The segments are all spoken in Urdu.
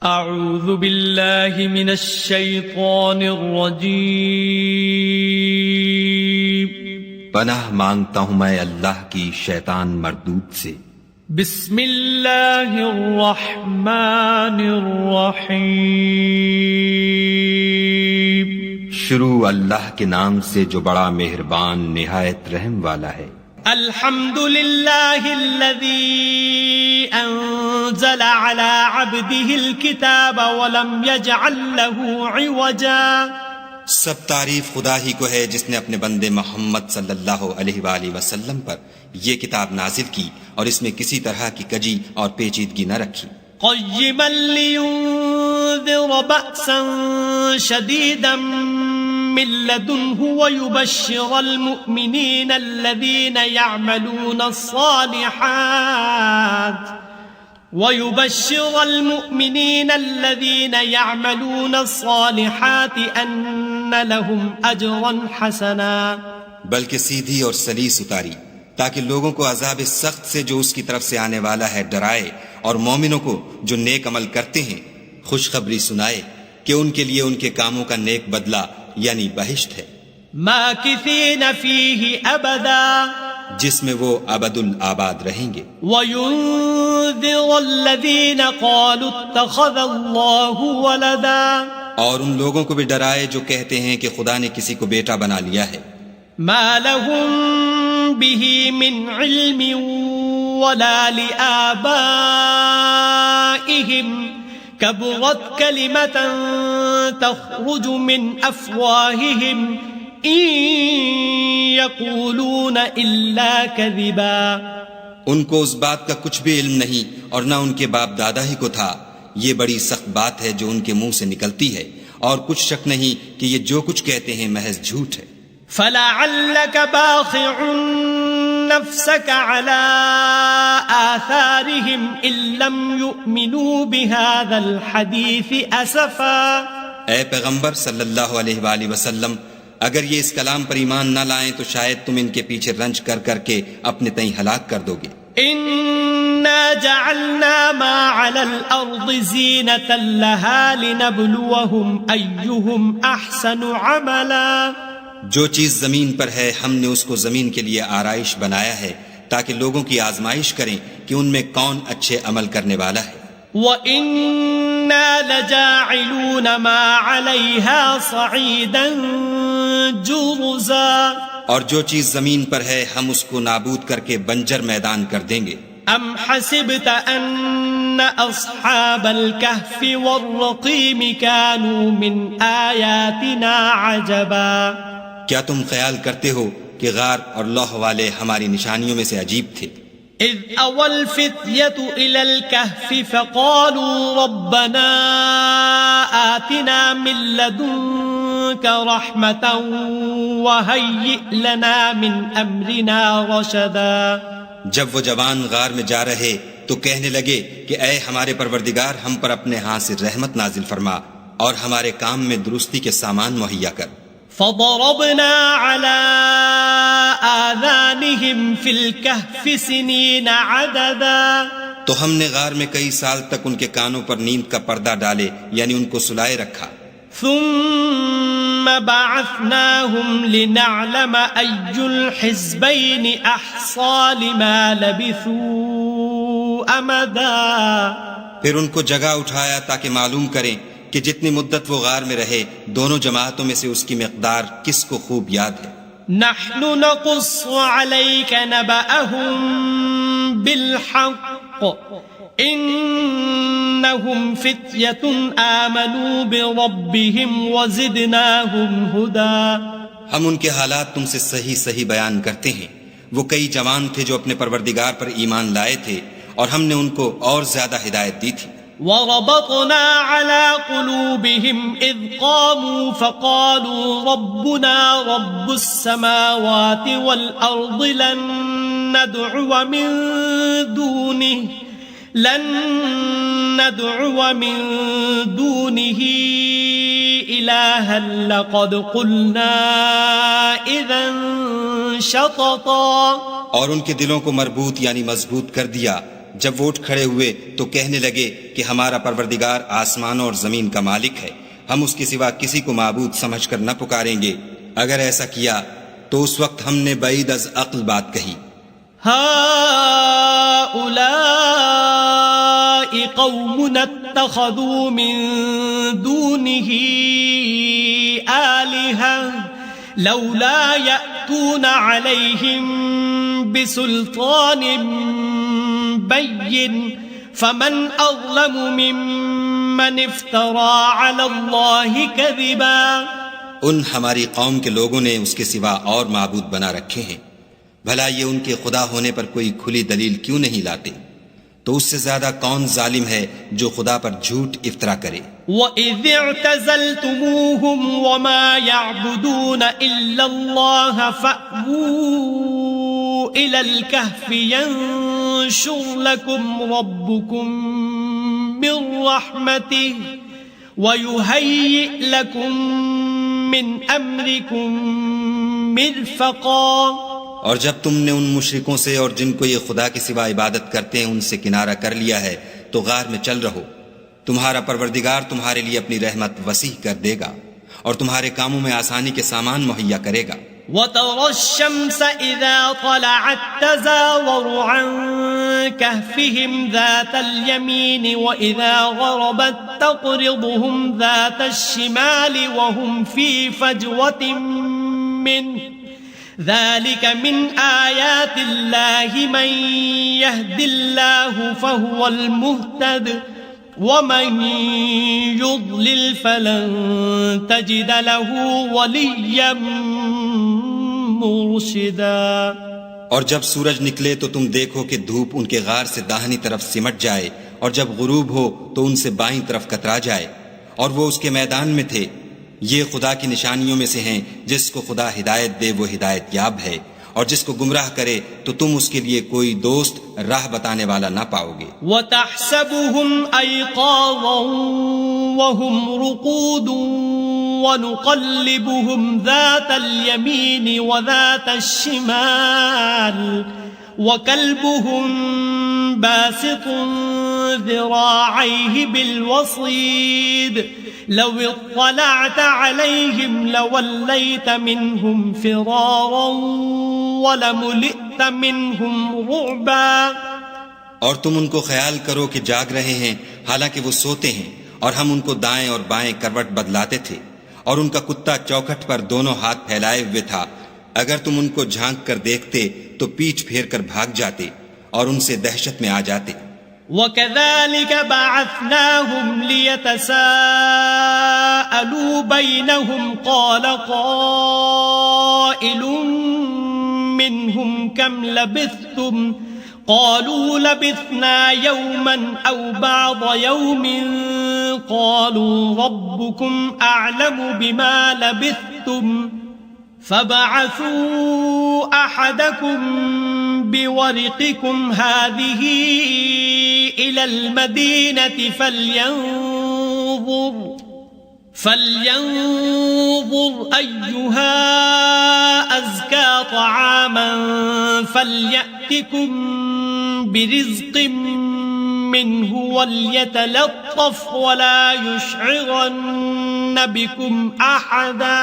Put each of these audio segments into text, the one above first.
اعوذ باللہ من الشیطان الرجیم، پناہ مانگتا ہوں میں اللہ کی شیطان مردود سے۔ بسم اللہ الرحمن الرحیم، شروع اللہ کے نام سے جو بڑا مہربان نہایت رحم والا ہے۔ الحمد للہ الذی انزل على عبده الكتاب ولم يجعل له عوجا۔ سب تعریف خدا ہی کو ہے جس نے اپنے بندے محمد صلی اللہ علیہ وآلہ وسلم پر یہ کتاب نازل کی اور اس میں کسی طرح کی کجی اور پیچیدگی نہ رکھی۔ قیما لینذر بأسا شدیدا من لدنه ويبشر المؤمنين الذين يعملون الصالحات أن لهم أجرا حسنا۔ بلکہ سیدھی اور سلیس اتاری تاکہ لوگوں کو عذاب سخت سے جو اس کی طرف سے آنے والا ہے ڈرائے، اور مومنوں کو جو نیک عمل کرتے ہیں خوشخبری سنائے کہ ان کے لیے ان کے کاموں کا نیک بدلہ یعنی بہشت ہے، ماکثین فیہ ابدا، جس میں وہ ابد الآباد رہیں گے۔ وَيُنذِرَ الَّذِينَ قَالُوا اتَّخَذَ اللَّهُ وَلَدًا، اور ان لوگوں کو بھی ڈرائے جو کہتے ہیں کہ خدا نے کسی کو بیٹا بنا لیا ہے۔ مَا لَهُم بِهِ مِنْ عِلْمٍ وَلَا لِآبَائِهِمْ كَبُرَتْ كَلِمَةً تَخْرُجُ مِنْ أَفْوَاهِهِمْ إِنْ يَقُولُونَ إِلَّا كَذِبًا۔ ان کو اس بات کا کچھ بھی علم نہیں اور نہ ان کے باپ دادا ہی کو تھا۔ یہ بڑی سخت بات ہے جو ان کے منہ سے نکلتی ہے، اور کچھ شک نہیں کہ یہ جو کچھ کہتے ہیں محض جھوٹ ہے۔ فَلَعَلَّكَ بَاخِعٌ نَفْسَكَ عَلَىٰ آثَارِهِمْ إِن لَّمْ يُؤْمِنُوا بِهَذَا الْحَدِيثِ أَسَفًا۔ اے پیغمبر صلی اللہ علیہ وآلہ وسلم، اگر یہ اس کلام پر ایمان نہ لائیں تو شاید تم ان کے پیچھے رنج کر کر کے اپنے تئیں ہلاک کر دو گے۔ إِنَّا جَعَلْنَا مَا عَلَى الْأَرْضِ زِينَةً لَهَا لِنَبْلُوَهُمْ أَيُّهُمْ أَحْسَنُ عَمَلًا۔ جو چیز زمین پر ہے ہم نے اس کو زمین کے لیے آرائش بنایا ہے تاکہ لوگوں کی آزمائش کریں کہ ان میں کون اچھے عمل کرنے والا ہے۔ وَإِنَّا لَجَاعِلُونَ مَا عَلَيْهَا صَعِيدًا جُرُزًا۔ اور جو چیز زمین پر ہے ہم اس کو نابود کر کے بنجر میدان کر دیں گے۔ ام حسبت ان اصحاب الكهف والرقيم كانوا من آیاتنا عجبا۔ کیا تم خیال کرتے ہو کہ غار اور لوح والے ہماری نشانیوں میں سے عجیب تھے؟ اذ اول الفتية الى الكهف فقالوا ربنا آتنا من لدنك رحمة وهيئ لنا من امرنا رشدا۔ جب وہ جوان غار میں جا رہے تو کہنے لگے کہ اے ہمارے پروردگار، ہم پر اپنے ہاں سے رحمت نازل فرما اور ہمارے کام میں درستی کے سامان مہیا کر۔ فضربنا على آذانهم في الكهف سنين عددا۔ تو ہم نے غار میں کئی سال تک ان کے کانوں پر نیند کا پردہ ڈالے یعنی ان کو سلائے رکھا۔ ثم بعثناهم لنعلم أي الحزبين أحصى لما لبثوا أمدا۔ پھر ان کو جگہ اٹھایا تاکہ معلوم کریں کہ جتنی مدت وہ غار میں رہے دونوں جماعتوں میں سے اس کی مقدار کس کو خوب یاد ہے۔ نحن نقص عليك نبأهم بالحق انہم فتیۃ آمنوا بربہم وزدناہم ہدی۔ ہم ان کے حالات تم سے صحیح صحیح بیان کرتے ہیں۔ وہ کئی جوان تھے جو اپنے پروردگار پر ایمان لائے تھے اور ہم نے ان کو اور زیادہ ہدایت دی تھی۔ وَرَبَطْنَا عَلَى قُلُوبِهِمْ إِذْ قَامُوا فَقَالُوا رَبُّنَا رَبُّ السَّمَاوَاتِ وَالْأَرْضِ لَن نَّدْعُوَ مِن دُونِهِ إِلَٰهًا لَّقَدْ قُلْنَا إِذًا شَطَطًا۔ اور ان کے دلوں کو مربوط یعنی مضبوط کر دیا جب وہ اٹھ کھڑے ہوئے تو کہنے لگے کہ ہمارا پروردگار آسمان اور زمین کا مالک ہے، ہم اس کے سوا کسی کو معبود سمجھ کر نہ پکاریں گے۔ اگر ایسا کیا تو اس وقت ہم نے بعید از عقل بات کہی۔ هؤلاء قومنا اتخذوا من دونه آلهة لولا يأتون عليهم بسلطان بين فمن أظلم ممن افترى على الله كذبا۔ ان ہماری قوم کے لوگوں نے اس کے سوا اور معبود بنا رکھے ہیں، بھلا یہ ان کے خدا ہونے پر کوئی کھلی دلیل کیوں نہیں لاتے؟ تو اس سے زیادہ کون ظالم ہے جو خدا پر جھوٹ افطرا کرے؟ وَإِذِ اعْتَزَلْتُمُوهُمْ وَمَا يَعْبُدُونَ إِلَّا اللَّهَ فَأْوُوا إِلَى الْكَهْفِ يَنشُرْ لَكُمْ رَبُّكُمْ مِنْ رَحْمَتِهِ وَيُهَيِّئْ لَكُمْ مِنْ أَمْرِكُمْ مِرْفَقًا۔ اور جب تم نے ان مشرکوں سے اور جن کو یہ خدا کے سوا عبادت کرتے ہیں ان سے کنارہ کر لیا ہے تو غار میں چل رہو، تمہارا پروردگار تمہارے لیے اپنی رحمت وسیع کر دے گا اور تمہارے کاموں میں آسانی کے سامان مہیا کرے گا۔ وَتَرَى الشَّمْسَ إِذَا طَلَعَتْ تَزَاوَرُ عَنْ كَهْفِهِمْ ذَاتَ الْيَمِينِ وَإِذَا غَرَبَتْ تَقْرِضُهُمْ ذَاتَ الشِّمَالِ وَهُمْ فِي فَجْوَةٍ مِّنْهُ ذَلِكَ مِنْ آيَاتِ اللَّهِ مَنْ يَهْدِ اللَّهُ فَهُوَ الْمُهْتَدِ وَمَنْ يُضْلِلْ فَلَنْ تَجِدَ لَهُ وَلِيًّا مرشدا۔ اور جب سورج نکلے تو تم دیکھو کہ دھوپ ان کے غار سے داہنی طرف سمٹ جائے، اور جب غروب ہو تو ان سے بائیں طرف کترا جائے، اور وہ اس کے میدان میں تھے۔ یہ خدا کی نشانیوں میں سے ہیں، جس کو خدا ہدایت دے وہ ہدایت یاب ہے، اور جس کو گمراہ کرے تو تم اس کے لیے کوئی دوست راہ بتانے والا نہ پاؤ گے۔ وَتَحْسَبُهُمْ أَيْقَاظًا وَهُمْ رُقُودٌ وَنُقَلِّبُهُمْ ذَاتَ الْيَمِينِ وَذَاتَ الشِّمَالِ وَكَلْبُهُمْ بَاسِطٌ ذِرَاعَيْهِ بِالْوَصِيدِ لَوِ اطَّلَعْتَ عَلَيْهِمْ لَوَلَّيْتَ مِنْهُمْ فِرَارًا وَلَمُلِئْتَ مِنْهُمْ رُعْبًا۔ اور تم ان کو خیال کرو کہ جاگ رہے ہیں حالانکہ وہ سوتے ہیں، اور ہم ان کو دائیں اور بائیں کروٹ بدلاتے تھے، اور ان کا کتا چوکھٹ پر دونوں ہاتھ پھیلائے ہوئے تھا۔ اگر تم ان کو جھانک کر دیکھتے تو پیچھ پھیر کر بھاگ جاتے اور ان سے دہشت میں آ جاتے۔ وَكَذَلِكَ بَعَثْنَاهُمْ لِيَتَسَاءَلُوا بَيْنَهُمْ قَالَ قَائِلٌ مِّنْهُمْ كَمْ لَبِثْتُمْ قَالُوا لَبِثْنَا يَوْمًا أَوْ بَعْضَ يَوْمٍ قَالُوا رَبُّكُمْ أَعْلَمُ بِمَا لَبِثْتُمْ فَابْعَثُوا أَحَدَكُمْ بِوَرِقِكُمْ هَذِهِ إِلَى الْمَدِينَةِ فَلْيَنظُرْ أَيُّهَا أَزْكَى طَعَامًا فَلْيَأْتِكُمْ بِرِزْقٍ مِّنْهُ وَلْيَتَلَطَّفْ وَلَا يُشْعِرَنَّ بِكُمْ أَحَدًا۔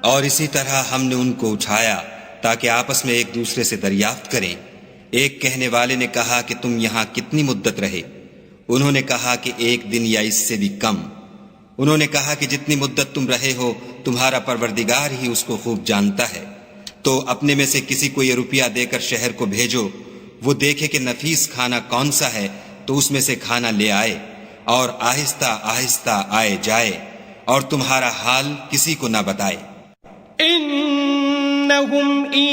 اور اسی طرح ہم نے ان کو اٹھایا تاکہ آپس میں ایک دوسرے سے دریافت کریں۔ ایک کہنے والے نے کہا کہ تم یہاں کتنی مدت رہے؟ انہوں نے کہا کہ ایک دن یا اس سے بھی کم۔ انہوں نے کہا کہ جتنی مدت تم رہے ہو تمہارا پروردگار ہی اس کو خوب جانتا ہے، تو اپنے میں سے کسی کو یہ روپیہ دے کر شہر کو بھیجو، وہ دیکھے کہ نفیس کھانا کون سا ہے تو اس میں سے کھانا لے آئے، اور آہستہ آہستہ آئے جائے، اور تمہارا حال کسی کو نہ بتائے۔ إنهم إن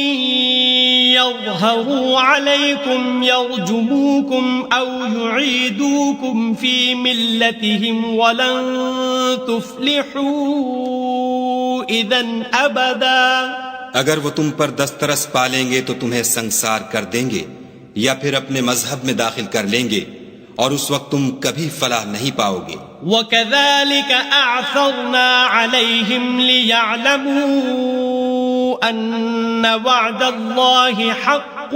يظهروا عليكم يرجموكم أو يعيدوكم في ملتهم ولن تفلحوا إذن أبدا۔ اگر وہ تم پر دسترس پالیں گے تو تمہیں سنسار کر دیں گے یا پھر اپنے مذہب میں داخل کر لیں گے، اور اس وقت تم کبھی فلاح نہیں پاؤ گے۔ وَكَذَلِكَ أَعْثَرْنَا عَلَيْهِمْ لِيَعْلَمُوا أَنَّ وَعْدَ اللَّهِ حَقٌّ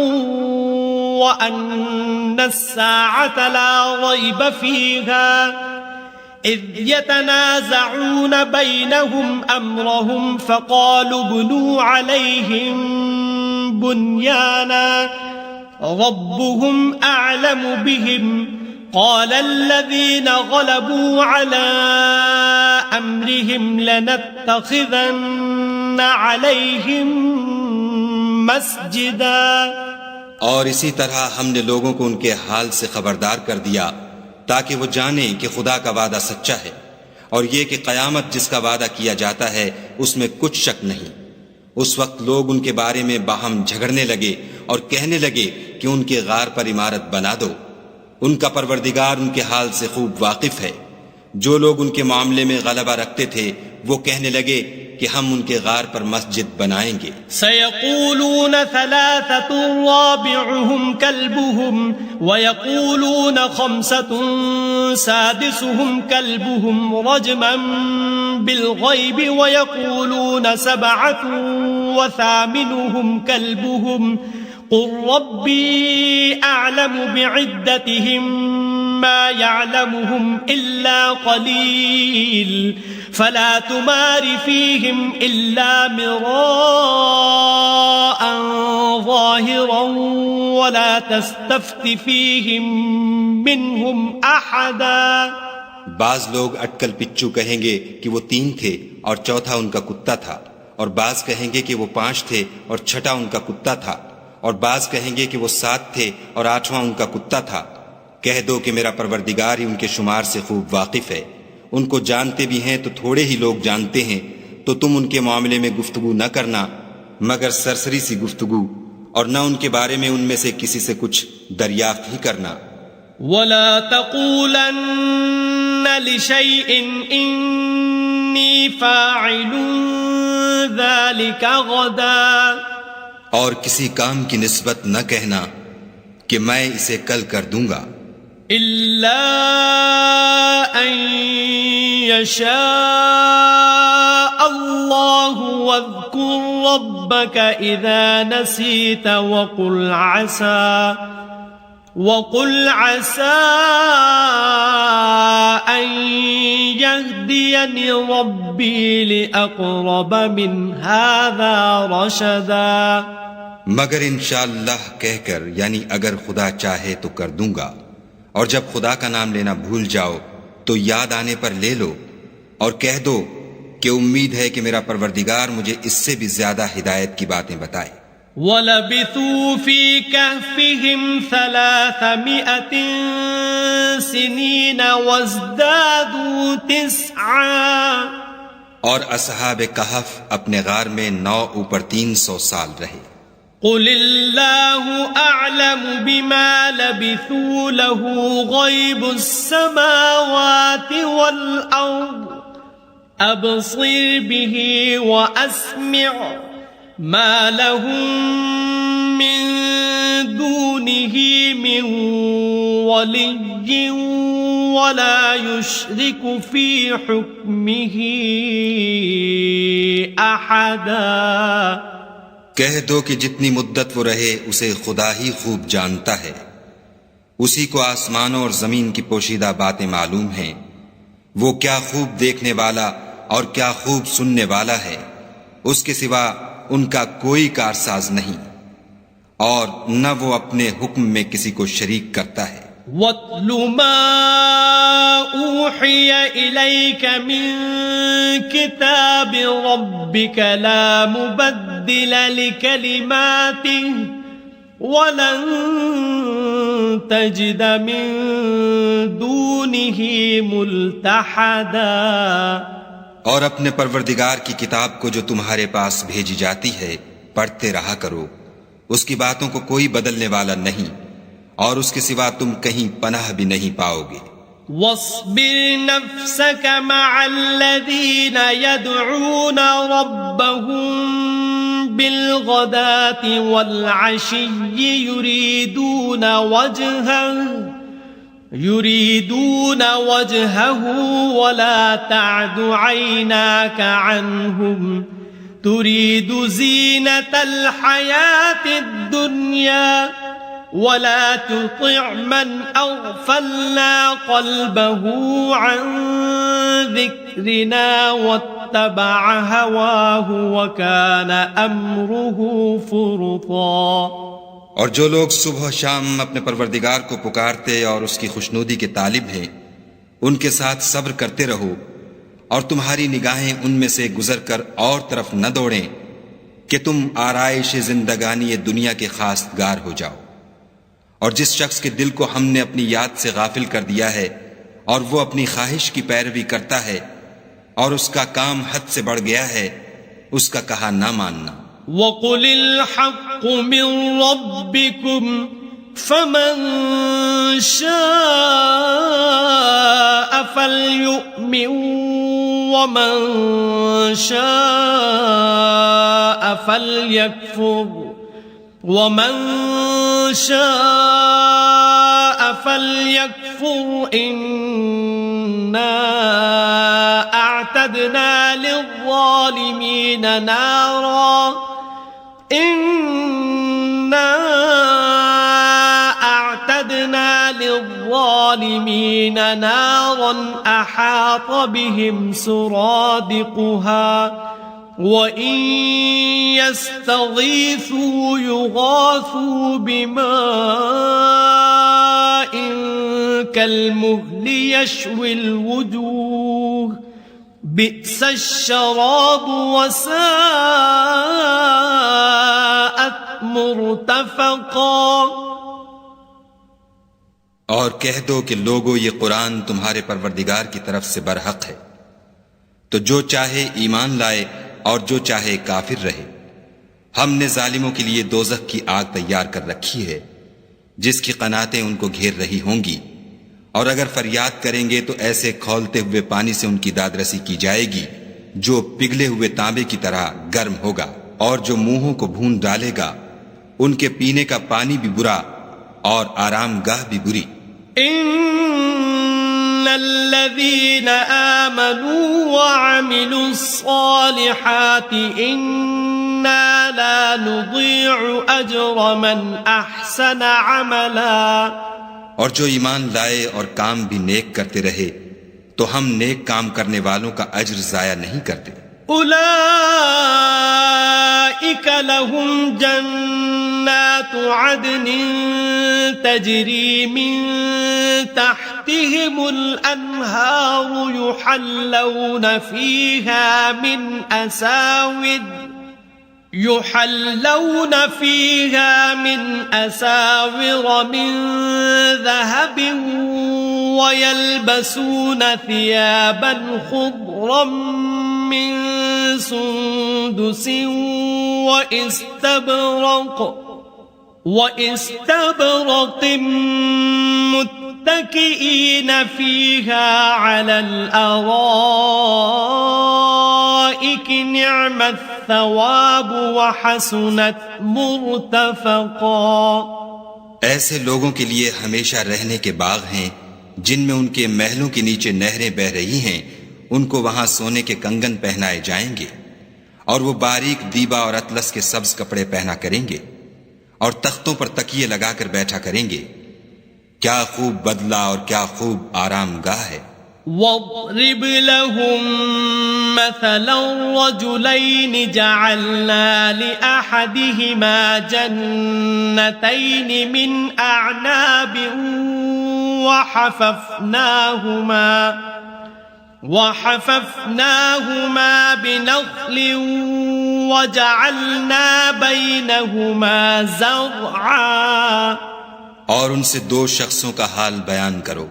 وأن الساعة لا ريب فيها إذ يتنازعون بينهم أمرهم فقالوا ابنوا عليهم بنيانا ربهم أعلم بهم قال الذين غلبوا على أمرهم لنتخذن عليهم مسجدا. اور اسی طرح ہم نے لوگوں کو ان کے حال سے خبردار کر دیا تاکہ وہ جانیں کہ خدا کا وعدہ سچا ہے اور یہ کہ قیامت جس کا وعدہ کیا جاتا ہے اس میں کچھ شک نہیں. اس وقت لوگ ان کے بارے میں باہم جھگڑنے لگے اور کہنے لگے کہ ان کے غار پر عمارت بنا دو. ان کا پروردگار ان کے حال سے خوب واقف ہے. جو لوگ ان کے معاملے میں غلبہ رکھتے تھے وہ کہنے لگے کہ ہم ان کے غار پر مسجد بنائیں گے. سيقولون ثلاثة رابعهم كلبهم ويقولون خمسة سادسهم كلبهم رجما بالغيب ويقولون سبعة وثامنهم كلبهم قل ربي أعلم بعدتهم ما يعلمهم إلا قليل فلا تمار فيهم إلا مراء ظاهرا ولا تستفت فيهم منهم أحدا. بعض لوگ اٹکل پچو کہیں گے کہ وہ 3 تھے اور چوتھا ان کا کتا تھا، اور بعض کہیں گے کہ وہ 5 تھے اور چھٹا ان کا کتا تھا، اور بعض کہیں گے کہ وہ 7 تھے اور 8واں ان کا کتا تھا. کہہ دو کہ میرا پروردگار ہی ان کے شمار سے خوب واقف ہے. ان کو جانتے بھی ہیں تو تھوڑے ہی لوگ جانتے ہیں، تو تم ان کے معاملے میں گفتگو نہ کرنا مگر سرسری سی گفتگو، اور نہ ان کے بارے میں ان میں سے کسی سے کچھ دریافت ہی کرنا. وَلَا تَقُولَنَّ لِشَيْءٍ إِنِّي فَاعِلٌ ذَلِكَ غَدًا. اور کسی کام کی نسبت نہ کہنا کہ میں اسے کل کر دوں گا. إِلَّا أَن يَشَاءَ اللَّهُ وَاذْكُرْ رَبَّكَ إِذَا نَسِيتَ وَقُلْ عَسَىٰ أَن يَهْدِيَنِ رَبِّي لِأَقْرَبَ مِنْ هَذَا رَشَدًا. مگر انشاءاللہ کہہ کر، یعنی اگر خدا چاہے تو کر دوں گا، اور جب خدا کا نام لینا بھول جاؤ تو یاد آنے پر لے لو، اور کہہ دو کہ امید ہے کہ میرا پروردگار مجھے اس سے بھی زیادہ ہدایت کی باتیں بتائے. وَلَبِثُوا فِي كَهْفِهِمْ 300 سِنِينَ وَازْدَادُوا 9. اور اصحاب کہف اپنے غار میں 9 اوپر 300 سال رہے. قُلِ اللَّهُ أَعْلَمُ بِمَا لَبِثُوا لَهُ غَيْبُ السَّمَاوَاتِ وَالْأَرْضِ أَبْصِرْ بِهِ وَأَسْمِعْ مَا لَهُم مِّن دُونِهِ مِن وَلِيٍّ وَلَا يُشْرِكُ فِي حُكْمِهِ أَحَدًا. کہہ دو کہ جتنی مدت وہ رہے اسے خدا ہی خوب جانتا ہے. اسی کو آسمانوں اور زمین کی پوشیدہ باتیں معلوم ہیں. وہ کیا خوب دیکھنے والا اور کیا خوب سننے والا ہے. اس کے سوا ان کا کوئی کارساز نہیں، اور نہ وہ اپنے حکم میں کسی کو شریک کرتا ہے. وَاتْلُ مَا أُوحِيَ إِلَيْكَ مِن كِتَابِ رَبِّكَ لَا مُبَدِّلَ لِكَلِمَاتِهِ وَلَن تَجِدَ مِن دُونِهِ مُلْتَحَدًا. اور اپنے پروردگار کی کتاب کو جو تمہارے پاس بھیجی جاتی ہے پڑھتے رہا کرو. اس کی باتوں کو کوئی بدلنے والا نہیں، اور اس کے سوا تم کہیں پناہ بھی نہیں پاؤ گے. واصبر نفسك مع الذين يدعون ربهم بالغداة والعشي يريدون وجهه ولا تعد عيناك عنهم تريد زينة الحياة الدنيا ولا تطع من أغفلنا قلبه عن ذكرنا واتبع هواه وكان أمره فرطا. اور جو لوگ صبح و شام اپنے پروردگار کو پکارتے اور اس کی خوشنودی کے طالب ہیں ان کے ساتھ صبر کرتے رہو، اور تمہاری نگاہیں ان میں سے گزر کر اور طرف نہ دوڑیں کہ تم آرائش زندگانی دنیا کے خواستگار ہو جاؤ. اور جس شخص کے دل کو ہم نے اپنی یاد سے غافل کر دیا ہے اور وہ اپنی خواہش کی پیروی کرتا ہے اور اس کا کام حد سے بڑھ گیا ہے، اس کا کہا نہ ماننا. وَقُلِ الْحَقُّ مِنْ رَبِّكُمْ فَمَنْ شَاءَ فَلْيُؤْمِنْ وَمَنْ شَاءَ فَلْيَكْفُرْ إِنَّا أَعْتَدْنَا لِلظَّالِمِينَ نَارًا أَحَاطَ بِهِمْ سُرَادِقُهَا وَإِن يَسْتَغِيثُوا يُغَاثُوا بِمَاءٍ كَالْمُهْلِ يَشْوِي الْوُجُوهَ بِئْسَ الشَّرَابُ وَسَاءَتْ مُرْتَفَقًا. اور کہہ دو کہ لوگو یہ قرآن تمہارے پروردگار کی طرف سے برحق ہے، تو جو چاہے ایمان لائے اور جو چاہے کافر رہے. ہم نے ظالموں کے لیے دوزخ کی آگ تیار کر رکھی ہے جس کی قناتیں ان کو گھیر رہی ہوں گی، اور اگر فریاد کریں گے تو ایسے کھولتے ہوئے پانی سے ان کی دادرسی کی جائے گی جو پگھلے ہوئے تانبے کی طرح گرم ہوگا، اور جو منہوں کو بھون ڈالے گا ان کے پینے کا پانی بھی برا اور آرام گاہ بھی بری. إن الذين آمنوا وعملوا الصالحات إنا لا نضيع أجر من أحسن عملا. اور جو ایمان لائے اور کام بھی نیک کرتے رہے تو ہم نیک کام کرنے والوں کا اجر ضائع نہیں کرتے. أولئك لهم جنات عدن تجري من تحتهم الأنهار يحلون فيها من أساور من ذهب ويلبسون ثيابا خضرا من سندس وإستبرق متكئين فيها على الأرائك نعم الثواب وحسنت مرتفقا. ایسے لوگوں کے لیے ہمیشہ رہنے کے باغ ہیں جن میں ان کے محلوں کے نیچے نہریں بہ رہی ہیں. ان کو وہاں سونے کے کنگن پہنائے جائیں گے اور وہ باریک دیبا اور اطلس کے سبز کپڑے پہنا کریں گے اور تختوں پر تکیے لگا کر بیٹھا کریں گے. کیا خوب بدلہ اور کیا خوب آرام گاہ ہے. وَاضْرِبْ لَهُم مَّثَلًا رَّجُلَيْنِ جَعَلْنَا لِأَحَدِهِمَا جَنَّتَيْنِ مِنْ أَعْنَابٍ وحففناهما بنخل وجعلنا بينهما زرعا. اور ان سے دو شخصوں کا حال بیان کرو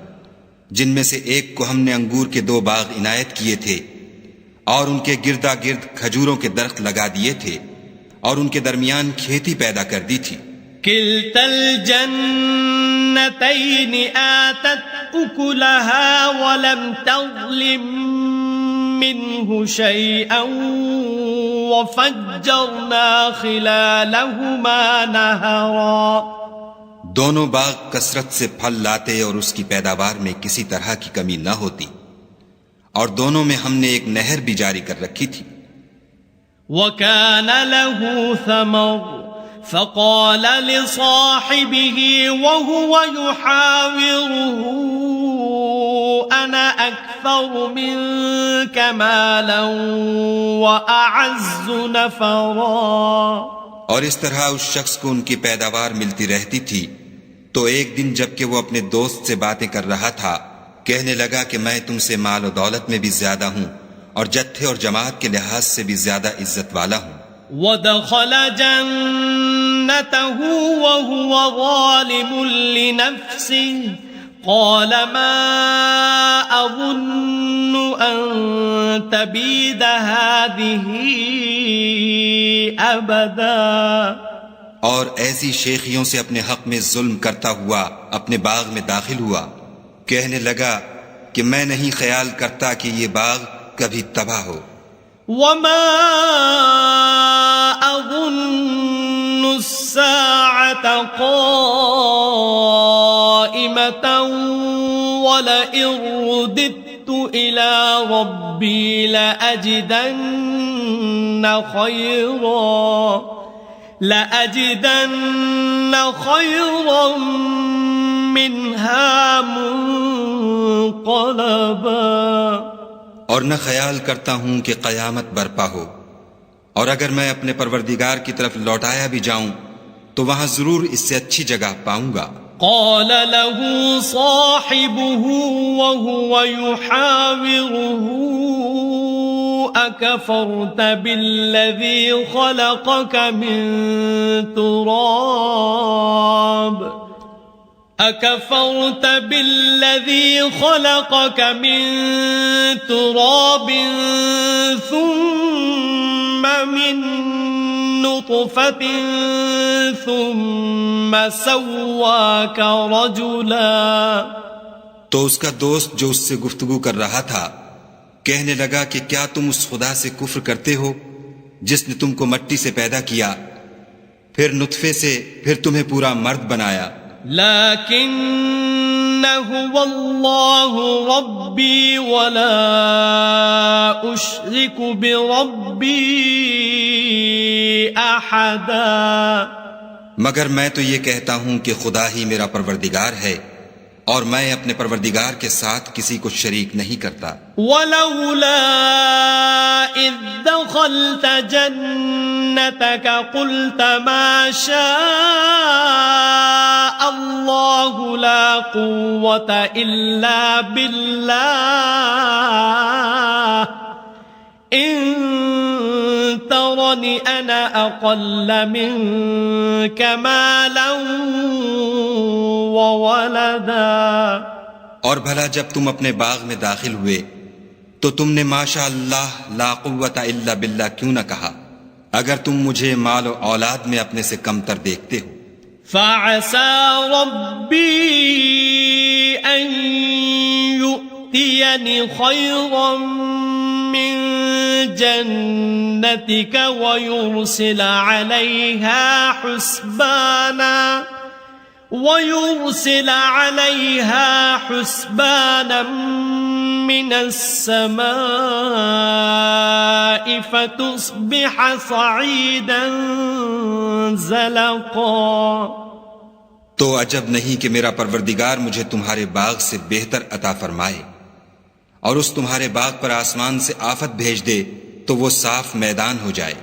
جن میں سے ایک کو ہم نے انگور کے 2 باغ عنایت کیے تھے اور ان کے گردا گرد کھجوروں کے درخت لگا دیے تھے اور ان کے درمیان کھیتی پیدا کر دی تھی. كلتا الجنتين آتت أكلها ولم تظلم منه شيئا وفجرنا خلالهما نهرا. دونوں باغ کثرت سے پھل لاتے اور اس کی پیداوار میں کسی طرح کی کمی نہ ہوتی، اور دونوں میں ہم نے ایک نہر بھی جاری کر رکھی تھی. وَكَانَ لَهُ ثَمَرٌ فقال لصاحبه وهو يحاوره أنا أكثر منك مالا وأعز نفرا. اور اس طرح اس شخص کو ان کی پیداوار ملتی رہتی تھی. تو ایک دن جب کہ وہ اپنے دوست سے باتیں کر رہا تھا کہنے لگا کہ میں تم سے مال و دولت میں بھی زیادہ ہوں اور جتھے اور جماعت کے لحاظ سے بھی زیادہ عزت والا ہوں. ودخل جنته وهو ظالم لنفسه قال ما أظن أن تبيد هذه أبدا. اور ایسی شیخیوں سے اپنے حق میں ظلم کرتا ہوا اپنے باغ میں داخل ہوا. کہنے لگا کہ میں نہیں خیال کرتا کہ یہ باغ کبھی تباہ ہو. وما أظن الساعة قائمة ولئن رددت إلى ربي لأجدن خيرا منها منقلبا. اور نہ خیال کرتا ہوں کہ قیامت برپا ہو، اور اگر میں اپنے پروردگار کی طرف لوٹایا بھی جاؤں تو وہاں ضرور اس سے اچھی جگہ پاؤں گا. قال له صاحبه وهو يحاوره أكفرت بالذي خلقك من تراب ثم من نطفة ثم سواك رجلا. تو اس کا دوست جو اس سے گفتگو کر رہا تھا کہنے لگا کہ کیا تم اس خدا سے کفر کرتے ہو جس نے تم کو مٹی سے پیدا کیا پھر نطفے سے پھر تمہیں پورا مرد بنایا. لكن هو الله ربي ولا أشرك بربي أحدا. مگر میں تو یہ کہتا ہوں کہ خدا ہی میرا پروردگار ہے اور میں اپنے پروردگار کے ساتھ کسی کو شریک نہیں کرتا. ولولا إذ دخلت جنتك قلت ما شاء الله لا قوة إلا بالله إن ترني أنا أقل منك مالا وولدا. اور بھلا جب تم اپنے باغ میں داخل ہوئے تو تم نے ماشاء اللہ لا قوت الا باللہ کیوں نہ کہا اگر تم مجھے مال و اولاد میں اپنے سے کم تر دیکھتے ہو. فعسى ربي أن يؤتيني خيرا من جنتك ويرسل عليها حسبانا من السماء فتصبح صعيدا زلقا. تو عجب نہیں کہ میرا پروردگار مجھے تمہارے باغ سے بہتر عطا فرمائے اور اس تمہارے باغ پر آسمان سے آفت بھیج دے تو وہ صاف میدان ہو جائے.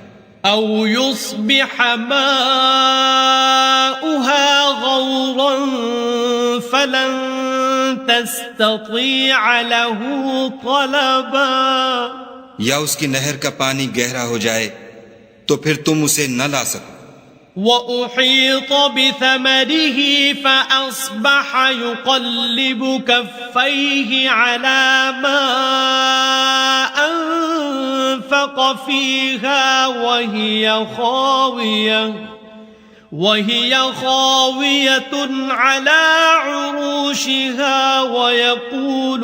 او يصبح ماؤها غورا فلن تستطيع له طلبا. یا اس کی نہر کا پانی گہرا ہو جائے تو پھر تم اسے نہ لا سکو. وَأُحِيطَ بِثَمَرِهِ فَأَصْبَحَ يُقَلِّبُ كَفَّيْهِ عَلَى مَا أَنفَقَ فِيهَا وَهِيَ خَاوِيَةٌ عَلَى عُرُوشِهَا وَيَقُولُ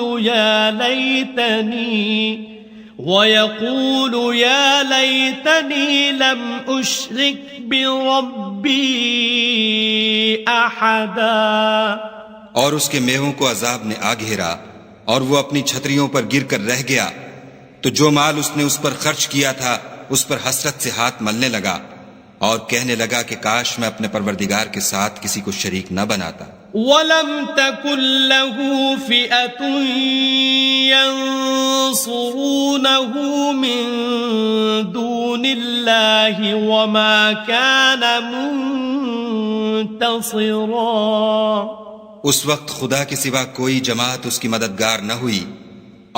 يَا لَيْتَنِي لَمْ أُشْرِكْ بِرَبِّي أَحَدًا. اور اس کے میووں کو عذاب نے آ گھیرا اور وہ اپنی چھتریوں پر گر کر رہ گیا تو جو مال اس نے اس پر خرچ کیا تھا اس پر حسرت سے ہاتھ ملنے لگا اور کہنے لگا کہ کاش میں اپنے پروردگار کے ساتھ کسی کو شریک نہ بناتا. وَلَمْ تَكُنْ لَهُ فِئَةٌ يَنصُرُونَهُ مِن دُونِ اللَّهِ وَمَا كَانَ مُنتَصِرًا. اس وقت خدا کے سوا کوئی جماعت اس کی مددگار نہ ہوئی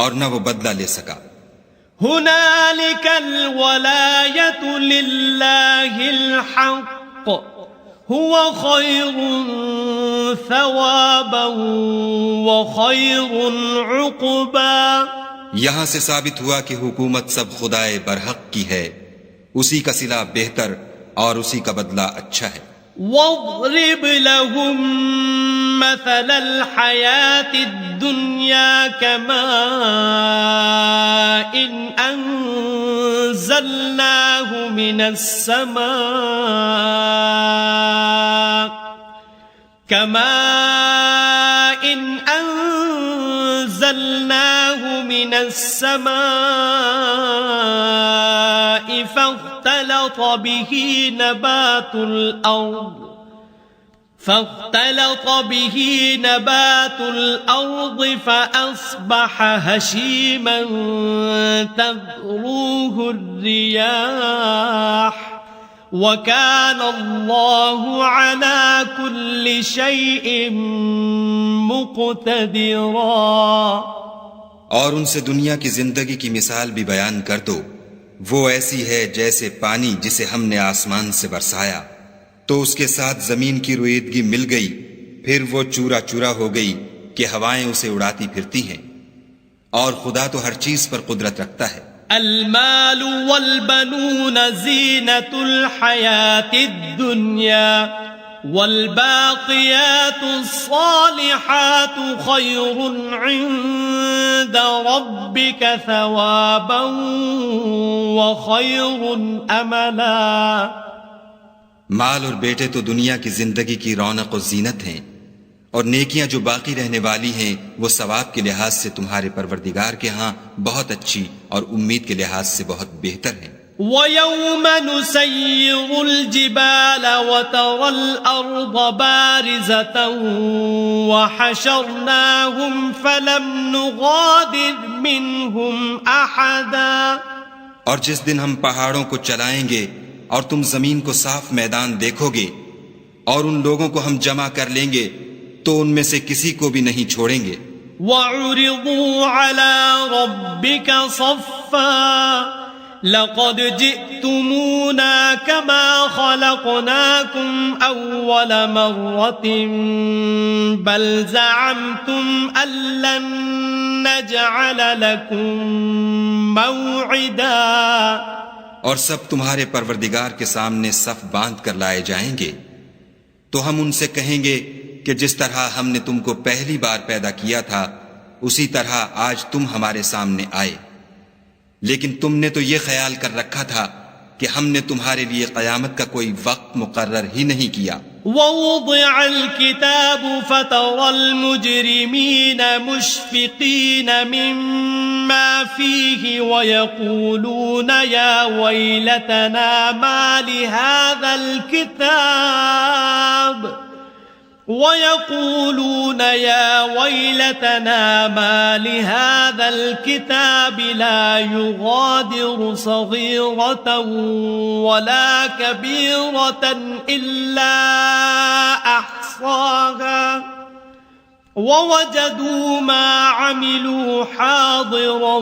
اور نہ وہ بدلہ لے سکا. هُنَالِكَ الْوَلَایَةُ لِلَّهِ الْحَقِّ هُوَ خَيْرٌ ثَوَابًا وَخَيْرٌ عُقْبًا. یہاں سے ثابت ہوا کہ حکومت سب خدائے برحق کی ہے، اسی کا صلہ بہتر اور اسی کا بدلہ اچھا ہے. وَاضْرِبْ لَهُم مَّثَلَ الْحَيَاةِ الدُّنْيَا كَمَاءٍ أَنزَلْنَاهُ مِنَ السَّمَاءِ فاختلط به نبات الأرض فأصبح هشيما تذروه الرياح وكان الله على كل شيء مقتدرا. اور ان سے دنیا کی زندگی کی مثال بھی بیان کر دو. وہ ایسی ہے جیسے پانی جسے ہم نے آسمان سے برسایا تو اس کے ساتھ زمین کی رویدگی مل گئی، پھر وہ چورا چورا ہو گئی کہ ہوائیں اسے اڑاتی پھرتی ہیں. اور خدا تو ہر چیز پر قدرت رکھتا ہے. المال والبنون زینة الحیاة الدنیا والباقیات الصالحات خیر عند ربک ثوابا وخیر املا. مال اور بیٹے تو دنیا کی زندگی کی رونق و زینت ہیں، اور نیکیاں جو باقی رہنے والی ہیں وہ ثواب کے لحاظ سے تمہارے پروردگار کے ہاں بہت اچھی اور امید کے لحاظ سے بہت بہتر ہیں. وَيَوْمَ نُسَيِّرُ الْجِبَالَ وَتَرَى الْأَرْضَ بَارِزَةً وَحَشَرْنَاهُمْ فَلَمْ نُغَادِرْ مِنْهُمْ أَحَدًا. اور جس دن ہم پہاڑوں کو چلائیں گے اور تم زمین کو صاف میدان دیکھو گے اور ان لوگوں کو ہم جمع کر لیں گے تو ان میں سے کسی کو بھی نہیں چھوڑیں گے. وَعُرِضُوا عَلَى رَبِّكَ صَفًّا لَقَدْ جِئْتُمُونَا كَمَا خَلَقْنَاكُمْ أَوَّلَ مَرَّةٍ بَلْ زَعَمْتُمْ أَن لَّن نَّجْعَلَ لَكُم مَّوْعِدًا. اور سب تمہارے پروردگار کے سامنے صف باندھ کر لائے جائیں گے تو ہم ان سے کہیں گے کہ جس طرح ہم نے تم کو پہلی بار پیدا کیا تھا اسی طرح آج تم ہمارے سامنے آئے، لیکن تم نے تو یہ خیال کر رکھا تھا کہ ہم نے تمہارے لیے قیامت کا کوئی وقت مقرر ہی نہیں کیا. وَوُضِعَ الْكِتَابُ فَتَرَى الْمُجْرِمِينَ مُشْفِقِينَ مِمَّا فِيهِ وَيَقُولُونَ يَا وَيْلَتَنَا مَا لِهَذَا الْكِتَابِ لَا يُغَادِرُ صَغِيرَةً وَلَا كَبِيرَةً إِلَّا أَحْصَاهَا وَوَجَدُوا مَا عَمِلُوا حَاضِرًا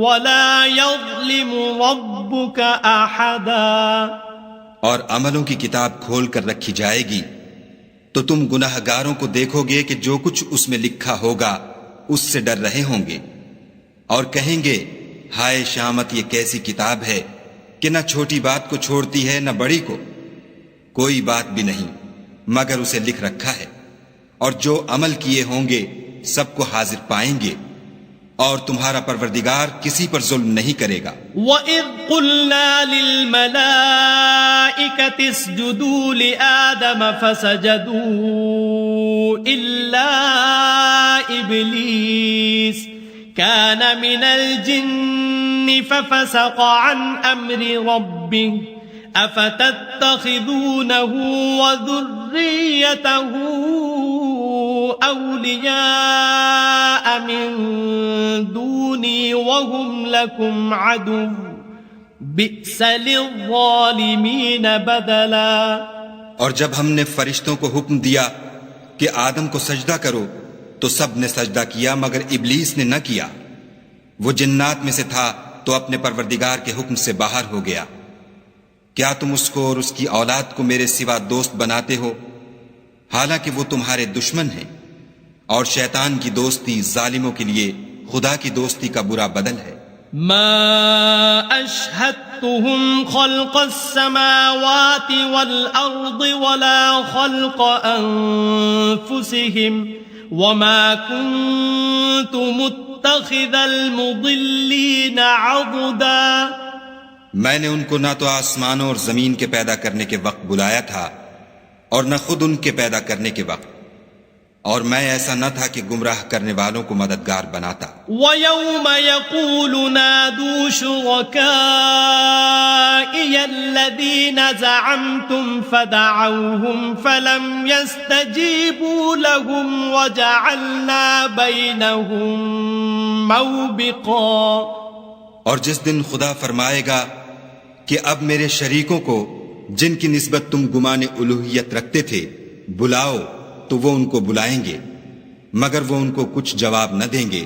وَلَا يَظْلِمُ رَبُّكَ أَحَدًا. اور عملوں کی کتاب کھول کر رکھی جائے گی تو تم گناہ گاروں کو دیکھو گے کہ جو کچھ اس میں لکھا ہوگا اس سے ڈر رہے ہوں گے اور کہیں گے ہائے شامت یہ کیسی کتاب ہے کہ نہ چھوٹی بات کو چھوڑتی ہے نہ بڑی کو. کوئی بات بھی نہیں مگر اسے لکھ رکھا ہے، اور جو عمل کیے ہوں گے سب کو حاضر پائیں گے، اور تمہارا پروردگار کسی پر ظلم نہیں کرے گا. وَإِذْ قُلْنَا لِلْمَلَائِكَةِ اسْجُدُوا لِآدَمَ فَسَجَدُوا إِلَّا إِبْلِيسَ كَانَ مِنَ الْجِنِّ فَفَسَقَ عَنْ أَمْرِ رَبِّهِ أفتتخذونه وذريته أولياء من دوني وهم لكم عدو بئس للظالمين بدلا. اور جب ہم نے فرشتوں کو حکم دیا کہ آدم کو سجدہ کرو تو سب نے سجدہ کیا مگر ابلیس نے نہ کیا. وہ جنات میں سے تھا تو اپنے پروردگار کے حکم سے باہر ہو گیا. کیا تم اس کو اور اس کی اولاد کو میرے سوا دوست بناتے ہو حالانکہ وہ تمہارے دشمن ہیں؟ اور شیطان کی دوستی ظالموں کے لیے خدا کی دوستی کا برا بدل ہے. ما أشهدتهم خلق السماوات والأرض ولا خلق أنفسهم وما كنت متخذ المضلين عضدا. میں نے ان کو نہ تو آسمانوں اور زمین کے پیدا کرنے کے وقت بلایا تھا اور نہ خود ان کے پیدا کرنے کے وقت، اور میں ایسا نہ تھا کہ گمراہ کرنے والوں کو مددگار بناتا. وَيَوْمَ يَقُولُ نَادُوا شُرَكَائِيَ الَّذِينَ زَعَمْتُمْ فَدَعَوْهُمْ فَلَمْ يَسْتَجِيبُوا لَهُمْ وَجَعَلْنَا بَيْنَهُمْ مَوْبِقًا. اور جس دن خدا فرمائے گا کہ اب میرے شریکوں کو جن کی نسبت تم گمان الوہیت رکھتے تھے بلاؤ، تو وہ ان کو بلائیں گے مگر وہ ان کو کچھ جواب نہ دیں گے،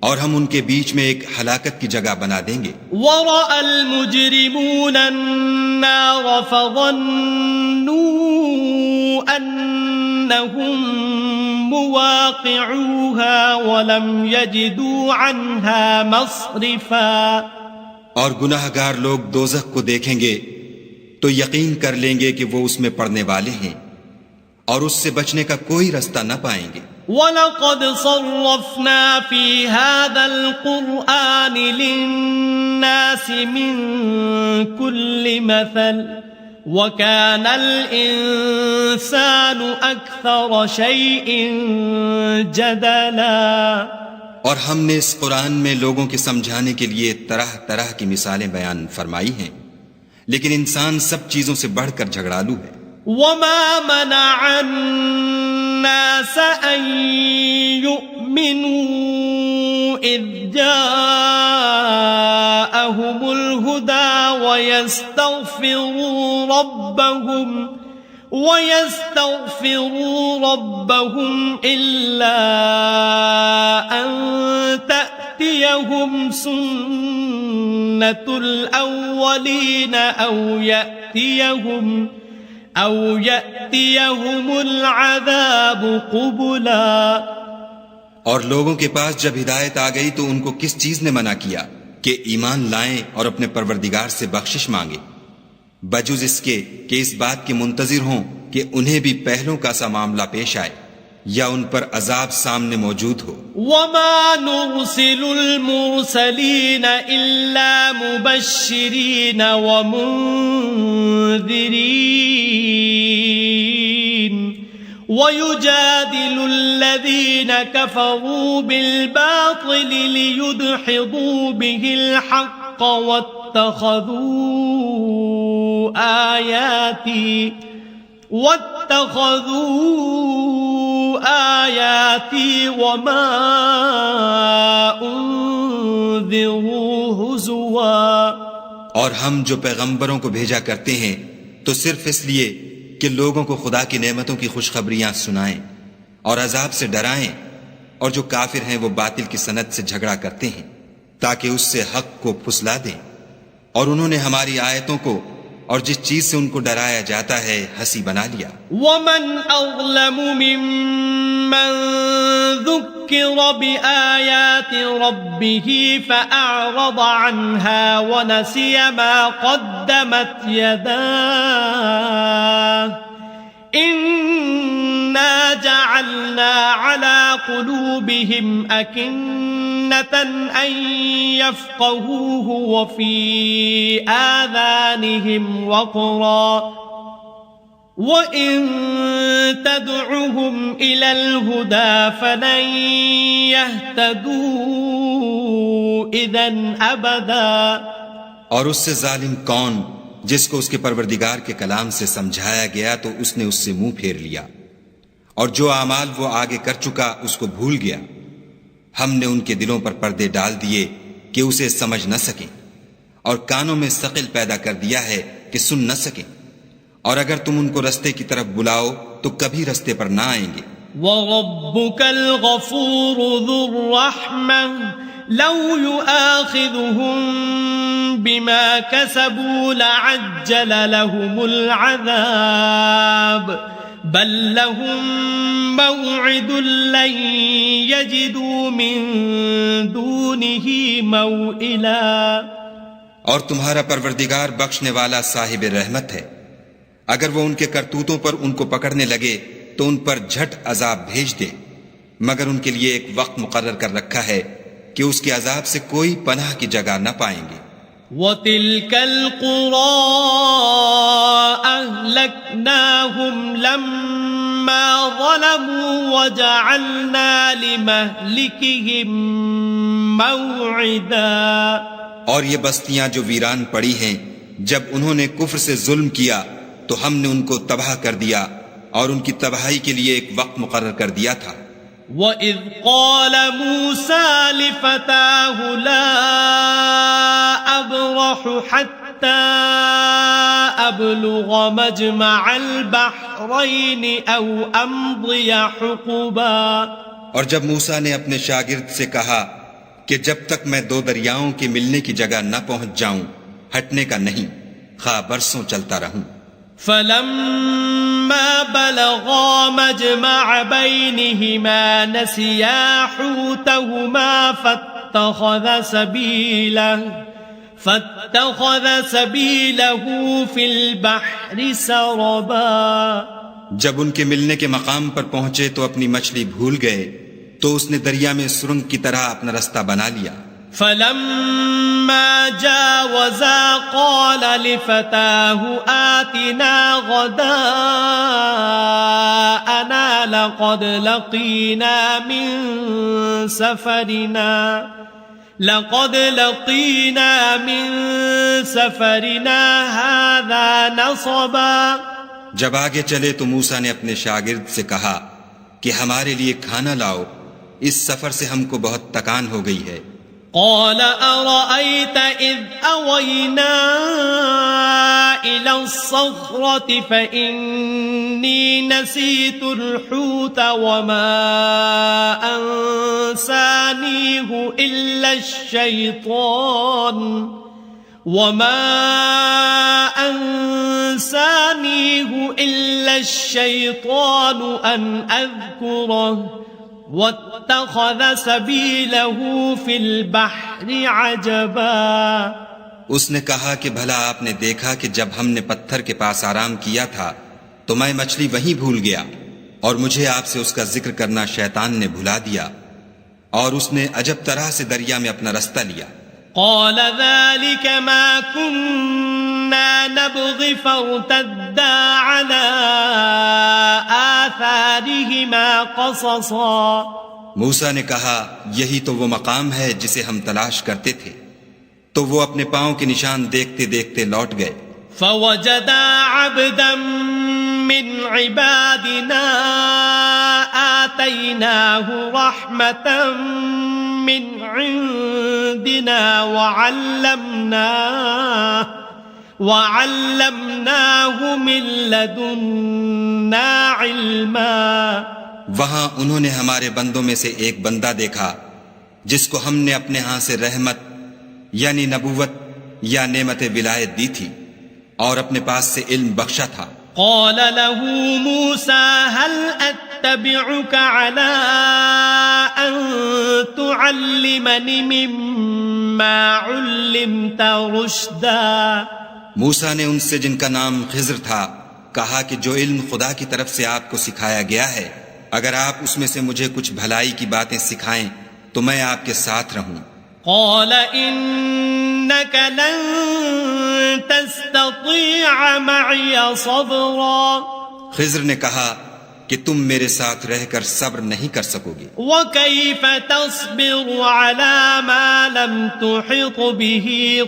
اور ہم ان کے بیچ میں ایک ہلاکت کی جگہ بنا دیں گے. وَرَأَى الْمُجْرِمُونَ النَّارَ فَظَنُّوا أَنَّهُمْ مُوَاقِعُوهَا وَلَمْ يَجِدُوا عَنْهَا مَصْرِفًا. اور گناہگار لوگ دوزخ کو دیکھیں گے تو یقین کر لیں گے کہ وہ اس میں پڑنے والے ہیں اور اس سے بچنے کا کوئی رستہ نہ پائیں گے. وَلَقَدْ صَرَّفْنَا فِي هَذَا الْقُرْآنِ لِلنَّاسِ مِنْ كُلِّ مَثَلٍ وَكَانَ الْإِنسَانُ أَكْثَرَ شَيْءٍ جَدَلًا. اور ہم نے اس قرآن میں لوگوں کے سمجھانے کے لیے طرح طرح کی مثالیں بیان فرمائی ہیں، لیکن انسان سب چیزوں سے بڑھ کر جھگڑالو ہے. وَمَا مَنَعَ النَّاسَ أَن يُؤْمِنُوا إِذْ جَاءَهُمُ الْهُدَى وَيَسْتَغْفِرُوا رَبَّهُمْ إِلَّا أَن تَأْتِيَهُمْ سُنَّةُ الْأَوَّلِينَ أَوْ يَأْتِيَهُمُ الْعَذَابُ قُبُلًا. اور لوگوں کے پاس جب ہدایت آ گئی تو ان کو کس چیز نے منع کیا کہ ایمان لائیں اور اپنے پروردگار سے بخشش مانگیں، بجز اس کے کہ اس بات کے منتظر ہوں کہ انہیں بھی پہلوں کا سا معاملہ پیش آئے یا ان پر عذاب سامنے موجود ہو. وَمَا نُرْسِلُ الْمُرْسَلِينَ إِلَّا مُبَشِّرِينَ وَمُنذِرِينَ وَيُجَادِلُ الَّذِينَ كَفَرُوا بِالْبَاطِلِ لِيُدْحِضُوا بِهِ الْحَقَّ وَاتَّخَذُوا آيَاتِي وَمَا أُنذِرُوا هُزُوًا. اور ہم جو پیغمبروں کو بھیجا کرتے ہیں تو صرف اس لیے کہ لوگوں کو خدا کی نعمتوں کی خوشخبریاں سنائیں اور عذاب سے ڈرائیں، اور جو کافر ہیں وہ باطل کی سند سے جھگڑا کرتے ہیں تاکہ اس سے حق کو پھسلا دیں، اور انہوں نے ہماری آیتوں کو اور جس چیز سے ان کو ڈرایا جاتا ہے ہنسی بنا لیا. وَمَنْ أَظْلَمُ مِمَّنْ ذُكِّرَ بِآيَاتِ رَبِّهِ فَأَعْرَضَ عَنْهَا وَنَسِيَ مَا قَدَّمَتْ يَدَاهُ إِنَّا جَعَلْنَا عَلَى قُلُوبِهِمْ أَكِنَّةً أَن يَفْقَهُوهُ وَفِي آذَانِهِمْ وَقْرًا وَإِن تَدْعُهُمْ إِلَى الْهُدَى فَلَن يَهْتَدُوا إِذًا أَبَدًا. اور اس سے ظالم کون جس کو اس کے پروردگار کے کلام سے سمجھایا گیا تو اس نے اس سے منہ پھیر لیا، اور جو اعمال وہ آگے کر چکا اس کو بھول گیا۔ ہم نے ان کے دلوں پر پردے ڈال دیے کہ اسے سمجھ نہ سکیں، اور کانوں میں ثقل پیدا کر دیا ہے کہ سن نہ سکیں، اور اگر تم ان کو رستے کی طرف بلاؤ تو کبھی رستے پر نہ آئیں گے۔ وَرَبُّكَ الْغَفُورُ ذُو الرَّحْمَةِ لَوْ يُؤَاخِذُهُم بِمَا كَسَبُوا لَعَجَّلَ لَهُمُ الْعَذَابَ بَل لَّهُم مَّوْعِدٌ لَّن يَجِدُوا مِن دُونِهِ مَوْئِلًا۔ اور تمہارا پروردگار بخشنے والا صاحب رحمت ہے، اگر وہ ان کے کرتوتوں پر ان کو پکڑنے لگے تو ان پر جھٹ عذاب بھیج دے، مگر ان کے لیے ایک وقت مقرر کر رکھا ہے کہ اس کے عذاب سے کوئی پناہ کی جگہ نہ پائیں گے۔ وَتِلْكَ الْقُرَىٰ أَهْلَكْنَاهُمْ لَمَّا ظَلَمُوا وَجَعَلْنَا لِمَهْلِكِهِم مَّوْعِدًا۔ اور یہ بستیاں جو ویران پڑی ہیں، جب انہوں نے کفر سے ظلم کیا تو ہم نے ان کو تباہ کر دیا اور ان کی تباہی کے لیے ایک وقت مقرر کر دیا تھا۔ وَإِذْ قَالَ مُوسَىٰ لِفَتَاهُ لَا أَبْرَحُ حَتَّىٰ أَبْلُغَ مَجْمَعَ الْبَحْرَيْنِ أَوْ أَمْضِيَ حُقُبًا۔ اور جب موسیٰ نے اپنے شاگرد سے کہا کہ جب تک میں دو دریاؤں کے ملنے کی جگہ نہ پہنچ جاؤں ہٹنے کا نہیں، خواہ برسوں چلتا رہوں۔ فَلَمَّا بَلَغَا مَجْمَعَ بَيْنِهِمَا نَسِيَا حُوتَهُمَا فَاتَّخَذَ سَبِيلَهُ فِي الْبَحْرِ سَرَبًا۔ جب ان کے ملنے کے مقام پر پہنچے تو اپنی مچھلی بھول گئے، تو اس نے دریا میں سرنگ کی طرح اپنا رستہ بنا لیا۔ فَلَمَّا جَاوَزَا قَالَ لِفَتَاهُ آتِنَا غَدَاءَنَا لَقَدْ لَقِينَا مِن سَفَرِنَا هَذَا نَصَبًا۔ جب آگے چلے تو موسیٰ نے اپنے شاگرد سے کہا کہ ہمارے لیے کھانا لاؤ، اس سفر سے ہم کو بہت تکان ہو گئی ہے۔ قال أرأيت إذ أوينا إلى الصخرة فإني نسيت الحوت وما أنسانيه إلا الشيطان أن أذكره واتخذ سبيله في البحر عجبا۔ اس نے کہا کہ بھلا آپ نے دیکھا کہ جب ہم نے پتھر کے پاس آرام کیا تھا تو میں مچھلی وہیں بھول گیا، اور مجھے آپ سے اس کا ذکر کرنا شیطان نے بھلا دیا، اور اس نے عجب طرح سے دریا میں اپنا رستہ لیا۔ قال ذلك ما كنا نبغي فارتدا على آثارهما قصصا۔ موسیٰ نے کہا یہی تو وہ مقام ہے جسے ہم تلاش کرتے تھے، تو وہ اپنے پاؤں کے نشان دیکھتے دیکھتے لوٹ گئے۔ فوجدا عبدا من عبادنا آتيناه رحمة من عندنا وعلمناه من لدنا علما۔ وہاں انہوں نے ہمارے بندوں میں سے ایک بندہ دیکھا جس کو ہم نے اپنے ہاں سے رحمت یعنی نبوت یا نعمت ولایت دی تھی اور اپنے پاس سے علم بخشا تھا۔ قال له موسى هل أتبعك على أن تعلمني مما علمت رشدا۔ موسیٰ نے ان سے جن کا نام خضر تھا کہا کہ جو علم خدا کی طرف سے آپ کو سکھایا گیا ہے، اگر آپ اس میں سے مجھے کچھ بھلائی کی باتیں سکھائیں تو میں آپ کے ساتھ رہوں۔ قال إنك لن تستطيع معي صبرا۔ خضر نے کہا کہ تم میرے ساتھ رہ کر صبر نہیں کر سکو گے۔ وكيف تصبر على ما لم تحط به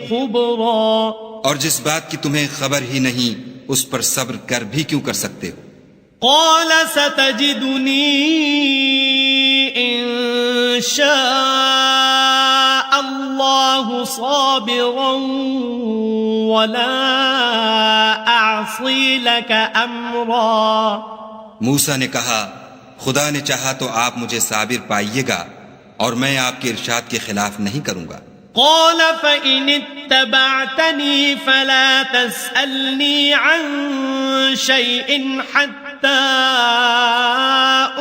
خبرا۔ اور جس بات کی تمہیں خبر ہی نہیں اس پر صبر کر بھی کیوں کر سکتے ہو؟ قال ستجدني إن شاء الله صابرا ولا أعصي لك أمرا. موسیٰ نے کہا خدا نے چاہا تو آپ مجھے صابر پائیے گا اور میں آپ کے ارشاد کے خلاف نہیں کروں گا. قال فإن اتبعتني فلا تسألني عن شيء حتى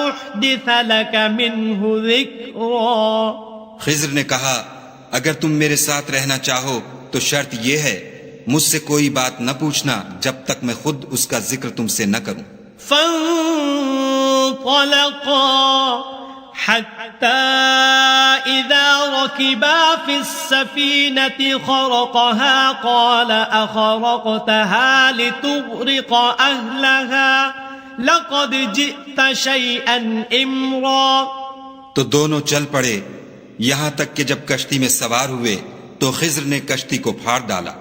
أحدث لك منه ذكرا. خضر نے کہا اگر تم میرے ساتھ رہنا چاہو تو شرط یہ ہے مجھ سے کوئی بات نہ پوچھنا جب تک میں خود اس کا ذکر تم سے نہ کروں. فانطلقا حتى إذا ركبا في السفينة خرقها قال أخرقتها لتغرق أهلها لقد جئت شيئا إمرا. تو دونوں چل پڑے یہاں تک کہ جب کشتی میں سوار ہوئے تو خضر نے کشتی کو پھاڑ ڈالا.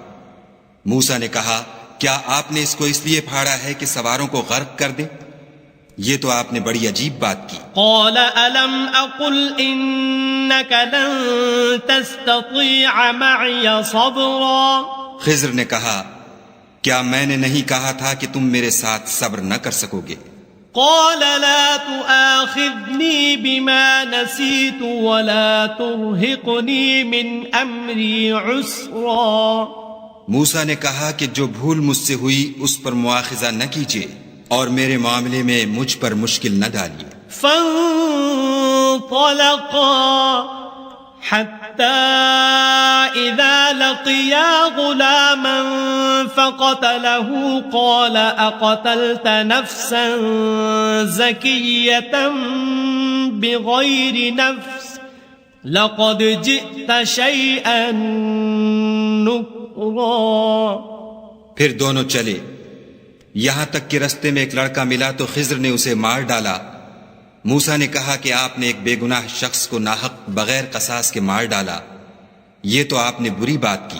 موسیٰ نے کہا کیا آپ نے اس کو اس لیے پھاڑا ہے کہ سواروں کو غرق کر دیں؟ یہ تو آپ نے بڑی عجیب بات کی. قال ألم أقل إنك لن تستطيع معي صبرا. خضر نے کہا کیا میں نے نہیں کہا تھا کہ تم میرے ساتھ صبر نہ کر سکو گے؟ قال لا تؤاخذني بما نسيت ولا ترهقني من أمري عسرا. موسیٰ نے کہا کہ جو بھول مجھ سے ہوئی اس پر مواخذہ نہ کیجیے اور میرے معاملے میں مجھ پر مشکل نہ ڈالیے. فانطلقا حتى إذا لقيا غلاما فقتله قال أقتلت نفسا زكية بغير نفس لقد جئت شيئا نكرا. پھر دونوں چلے یہاں تک کہ رستے میں ایک لڑکا ملا تو خضر نے اسے مار ڈالا. موسیٰ نے کہا کہ آپ نے ایک بے گناہ شخص کو ناحق بغیر قصاص کے مار ڈالا، یہ تو آپ نے بری بات کی.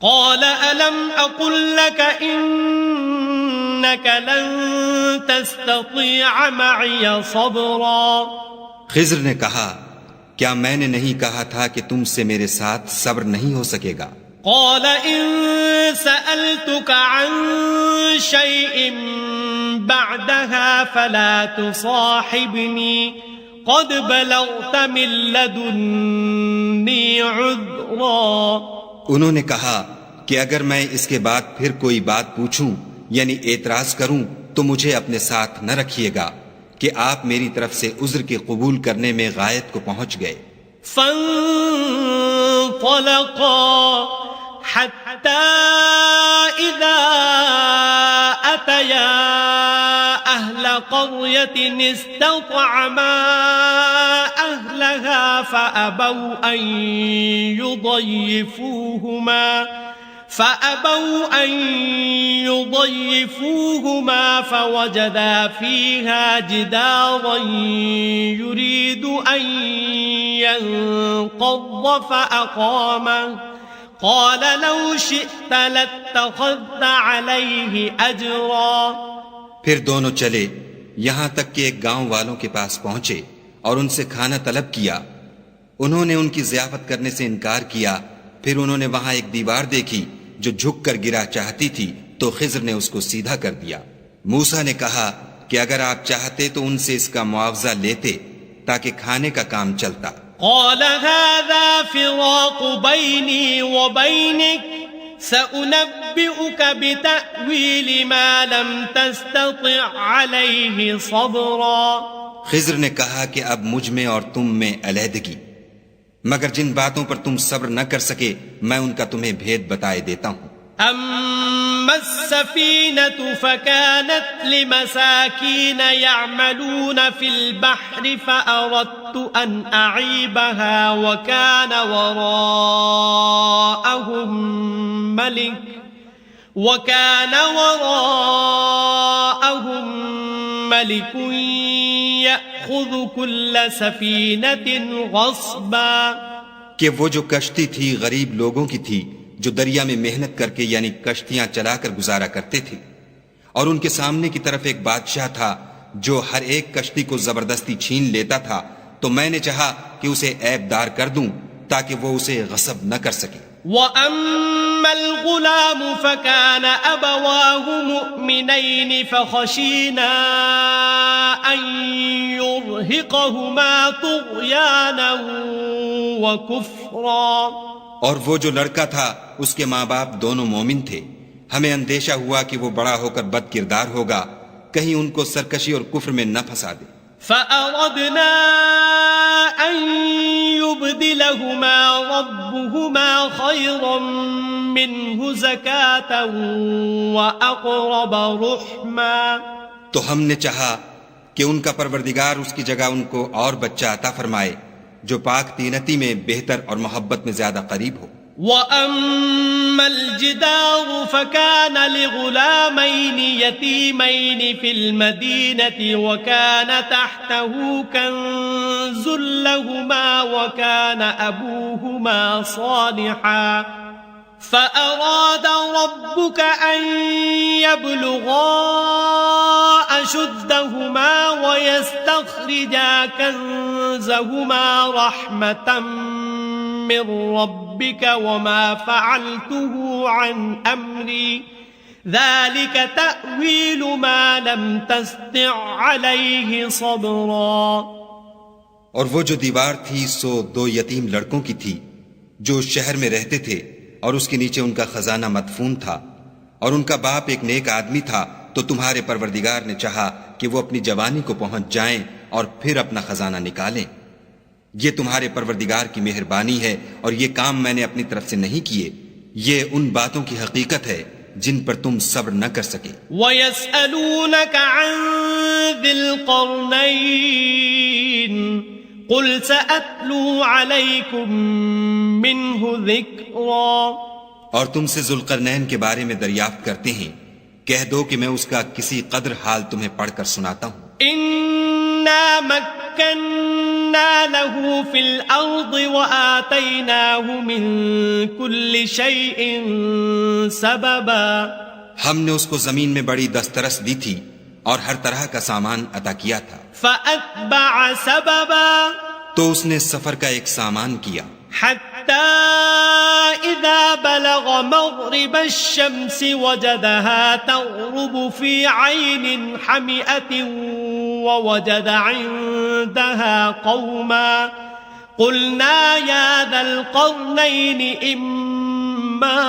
قال ألم أقل لك إنك لن تستطيع معي صبرا. خضر نے کہا کیا میں نے نہیں کہا تھا کہ تم سے میرے ساتھ صبر نہیں ہو سکے گا؟ قال إن سألتك عن شيء بعدها فلا تصاحبني قد بلغت من لدني عذرا. انہوں نے کہا کہ اگر میں اس کے بعد پھر کوئی بات پوچھوں یعنی اعتراض کروں تو مجھے اپنے ساتھ نہ رکھیے گا کہ آپ میری طرف سے عذر کے قبول کرنے میں غایت کو پہنچ گئے. فانطلقا حتى إذا أتيا أهل قرية استطعما أهلها فأبوا أن يضيفوهما فوجدا فيها جدارا يريد أن ينقض فأقامه قال لو شئت لاتخذت عليه أجرا. پھر دونوں چلے یہاں تک کہ ایک گاؤں والوں کے پاس پہنچے اور ان سے کھانا طلب کیا. انہوں نے ان کی ضیافت کرنے سے انکار کیا. پھر انہوں نے وہاں ایک دیوار دیکھی جو جھک کر گرا چاہتی تھی تو خضر نے اس کو سیدھا کر دیا. موسیٰ نے کہا کہ اگر آپ چاہتے تو ان سے اس کا معاوضہ لیتے تاکہ کھانے کا کام چلتا. قال هذا فراق بيني وبينك سأنبئك بتأويل ما لم تستطع عليه صبرا. خضر نے کہا کہ اب مجھ میں اور تم میں علیحدگی، مگر جن باتوں پر تم صبر نہ کر سکے میں ان کا تمہیں بھید بتائے دیتا ہوں. أما السفينة فكانت لمساكين يعملون في البحر فأردت أن أعيبها وكان وراءهم ملك يأخذ كل سفينة غصبا. کہ وہ جو کشتی تھی غریب لوگوں کی تھی جو دریا میں محنت کر کے یعنی کشتیاں چلا کر گزارا کرتے تھے، اور ان کے سامنے کی طرف ایک بادشاہ تھا جو ہر ایک کشتی کو زبردستی چھین لیتا تھا، تو میں نے چاہا کہ اسے عیب دار کر دوں تاکہ وہ اسے غصب نہ کر سکے۔ وَأَمَّا الْغُلَامُ فَكَانَ أَبَوَاهُ مُؤْمِنَيْنِ فَخَشِينَا أَن يُرْهِقَهُمَا طُغْيَانًا وَكُفْرًا، اور وہ جو لڑکا تھا اس کے ماں باپ دونوں مومن تھے، ہمیں اندیشہ ہوا کہ وہ بڑا ہو کر بد کردار ہوگا، کہیں ان کو سرکشی اور کفر میں نہ پھنسا دے۔ فَأَرَدْنَا أَن يُبْدِلَهُمَا رَبُّهُمَا خَيْرًا مِّنْهُ زَكَاةً وَأَقْرَبَ رُحْمًا، تو ہم نے چاہا کہ ان کا پروردگار اس کی جگہ ان کو اور بچہ عطا فرمائے جو پاک تینتی میں بہتر اور محبت میں زیادہ قریب ہو۔ وَأَمَّا الْجِدَارُ فَكَانَ لِغُلَامَيْنِ يَتِيمَيْنِ فِي الْمَدِينَةِ وَكَانَ تَحْتَهُ كَنزٌ لَهُمَا وَكَانَ أَبُوهُمَا صَالِحًا فَأَرَادَ رَبُّكَ أَن يَبْلُغَا أَشُدَّهُمَا وَيَسْتَخْرِجَا كَنزَهُمَا رَحْمَةً من ربك وما فعلته عن أمري ذلك تأويل ما لم تستطع عليه صبرا۔ اور وہ جو دیوار تھی سو دو یتیم لڑکوں کی تھی جو شہر میں رہتے تھے، اور اس کے نیچے ان کا خزانہ مدفون تھا، اور ان کا باپ ایک نیک آدمی تھا، تو تمہارے پروردگار نے چاہا کہ وہ اپنی جوانی کو پہنچ جائیں اور پھر اپنا خزانہ نکالیں۔ یہ تمہارے پروردگار کی مہربانی ہے، اور یہ کام میں نے اپنی طرف سے نہیں کیے، یہ ان باتوں کی حقیقت ہے جن پر تم صبر نہ کر سکے۔ وَيَسْأَلُونَكَ عَن ذِي الْقَرْنَيْنِ قُلْ سَأَتْلُو عَلَيْكُمْ مِنْهُ ذِكْرًا، اور تم سے ذوالقرنین کے بارے میں دریافت کرتے ہیں، کہہ دو کہ میں اس کا کسی قدر حال تمہیں پڑھ کر سناتا ہوں۔ إِنَّا مَكَّنَّا لَهُ فِي الْأَرْضِ وَآتَيْنَاهُ مِن كُلِّ شَيْءٍ سَبَبًا، ہم نے اس کو زمین میں بڑی دسترس دی تھی اور ہر طرح کا سامان عطا کیا تھا۔ فَأَتْبَعَ سَبَبًا، تو اس نے سفر کا ایک سامان کیا، حَتَّى إِذَا بَلَغَ مَغْرِبَ الشَّمْسِ وَجَدَهَا تَغْرُبُ فِي عَيْنٍ حَمِئَةٍ وَوَجَدَ عِندَهَا قَوْمًا قُلْنَا يَا ذَا الْقَرْنَيْنِ إِمَّا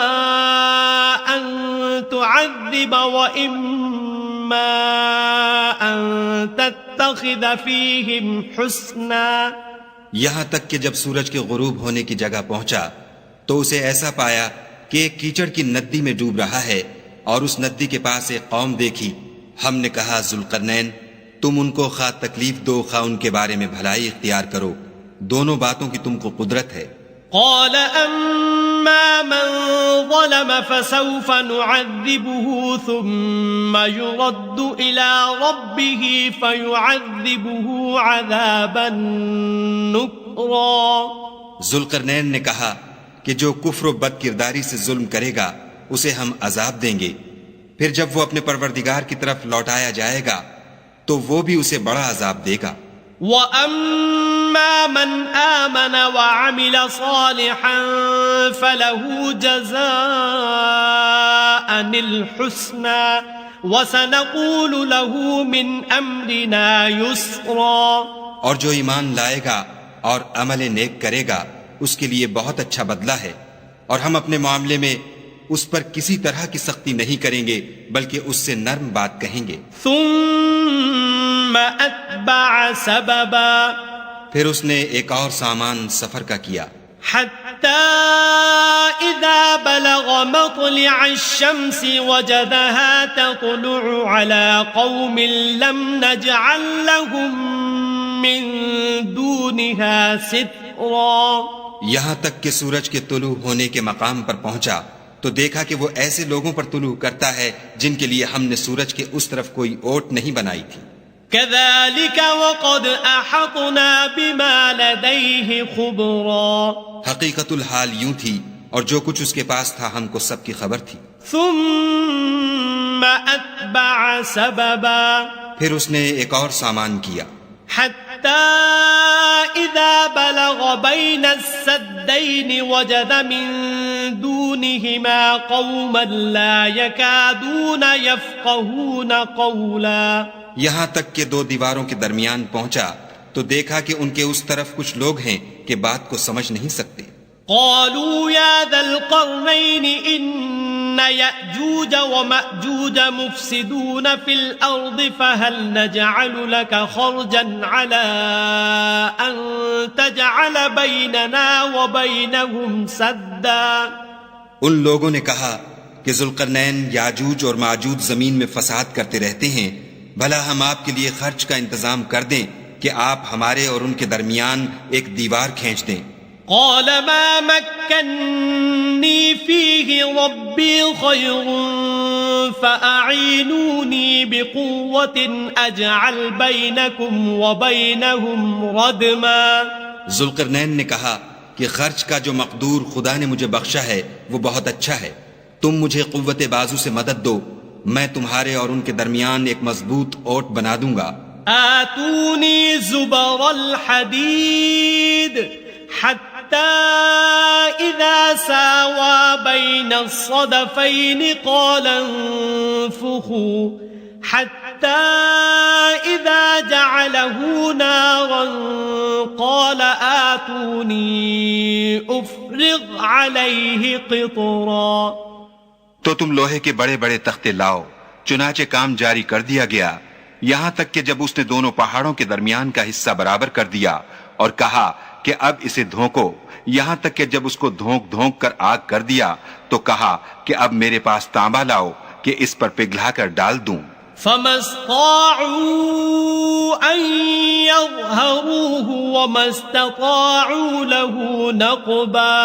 أَن تُعَذِّبَ وَإِمَّا أَن تَتَّخِذَ فِيهِمْ حُسْنًا۔ یہاں تک کہ جب سورج کے غروب ہونے کی جگہ پہنچا تو اسے ایسا پایا کہ ایک کیچڑ کی ندی میں ڈوب رہا ہے، اور اس ندی کے پاس ایک قوم دیکھی۔ ہم نے کہا ذوالقرنین، تم ان کو خواہ تکلیف دو خواہ ان کے بارے میں بھلائی اختیار کرو، دونوں باتوں کی تم کو قدرت ہے۔ قال أما من ظلم فسوف نعذبه ثم يرد إلى ربه فيعذبه عذابا نكرا۔ ذوالقرنین نے کہا کہ جو کفر و بد کرداری سے ظلم کرے گا اسے ہم عذاب دیں گے، پھر جب وہ اپنے پروردگار کی طرف لوٹایا جائے گا تو وہ بھی اسے بڑا عذاب دے گا۔ وَأَمَّا مَنْ آمَنَ وَعَمِلَ صَالِحًا فَلَهُ جَزَاءً الْحُسْنَى وَسَنَقُولُ لَهُ مِنْ أَمْرِنَا يُسْرًا۔ اور جو ایمان لائے گا اور عمل نیک کرے گا اس کے لیے بہت اچھا بدلہ ہے، اور ہم اپنے معاملے میں اس پر کسی طرح کی سختی نہیں کریں گے بلکہ اس سے نرم بات کہیں گے۔ ثم اتبع سببا، پھر اس نے ایک اور سامان سفر کا کیا، حتى اذا بلغ مطلع الشمس وجدها تطلع على قوم لم نجعل لهم من دونها سترا۔ یہاں تک کہ سورج کے طلوع ہونے کے مقام پر پہنچا تو دیکھا کہ وہ ایسے لوگوں پر طلوع کرتا ہے جن کے لیے ہم نے سورج کے اس طرف کوئی اوٹ نہیں بنائی تھی۔ كذلك وقد احطنا بما لديه خبرا، حقیقت الحال یوں تھی اور جو کچھ اس کے پاس تھا ہم کو سب کی خبر تھی. ثم أتبع سببا پھر اس نے ایک اور سامان کیا حتى إذا بلغ بين السدين وجد من دونهما قوما لا يكادون يفقهون قولا. یہاں تک کہ دو دیواروں کے درمیان پہنچا تو دیکھا کہ ان کے اس طرف کچھ لوگ ہیں کہ بات کو سمجھ نہیں سکتے. قالوا يا ذا القرنين إن يأجوج ومأجوج مفسدون في الأرض فهل نجعل لك خرجا على أن تجعل بيننا وبينهم سدا. ان لوگوں نے کہا کہ ذوالقرنین یاجوج اور ماجوج زمین میں فساد کرتے رہتے ہیں، بھلا ہم آپ کے لیے خرچ کا انتظام کر دیں کہ آپ ہمارے اور ان کے درمیان ایک دیوار کھینچ دیں. قال ما مكنني فيه ربي خير فأعينوني بقوة أجعل بينكم وبينهم ردما. ذوالقرنین نے کہا کہ خرچ کا جو مقدور خدا نے مجھے بخشا ہے وہ بہت اچھا ہے، تم مجھے قوت بازو سے مدد دو، میں تمہارے اور ان کے درمیان ایک مضبوط اوٹ بنا دوں گا. آتوني زبر الحديد حتى إذا ساوى بين الصدفين قال انفخوا حتى إذا جعله نارا قال آتوني أفرغ عليه قطرا. تو تم لوہے کے بڑے بڑے تختے لاؤ. چنانچہ کام جاری کر دیا گیا یہاں تک کہ جب اس نے دونوں پہاڑوں کے درمیان کا حصہ برابر کر دیا اور کہا کہ اب اسے دھونکو، یہاں تک کہ جب اس کو دھونک دھونک کر آگ کر دیا تو کہا کہ اب میرے پاس تانبا لاؤ کہ اس پر پگھلا کر ڈال دوں. فما استطاعوا أن يظهروه وما استطاعوا له نقبا.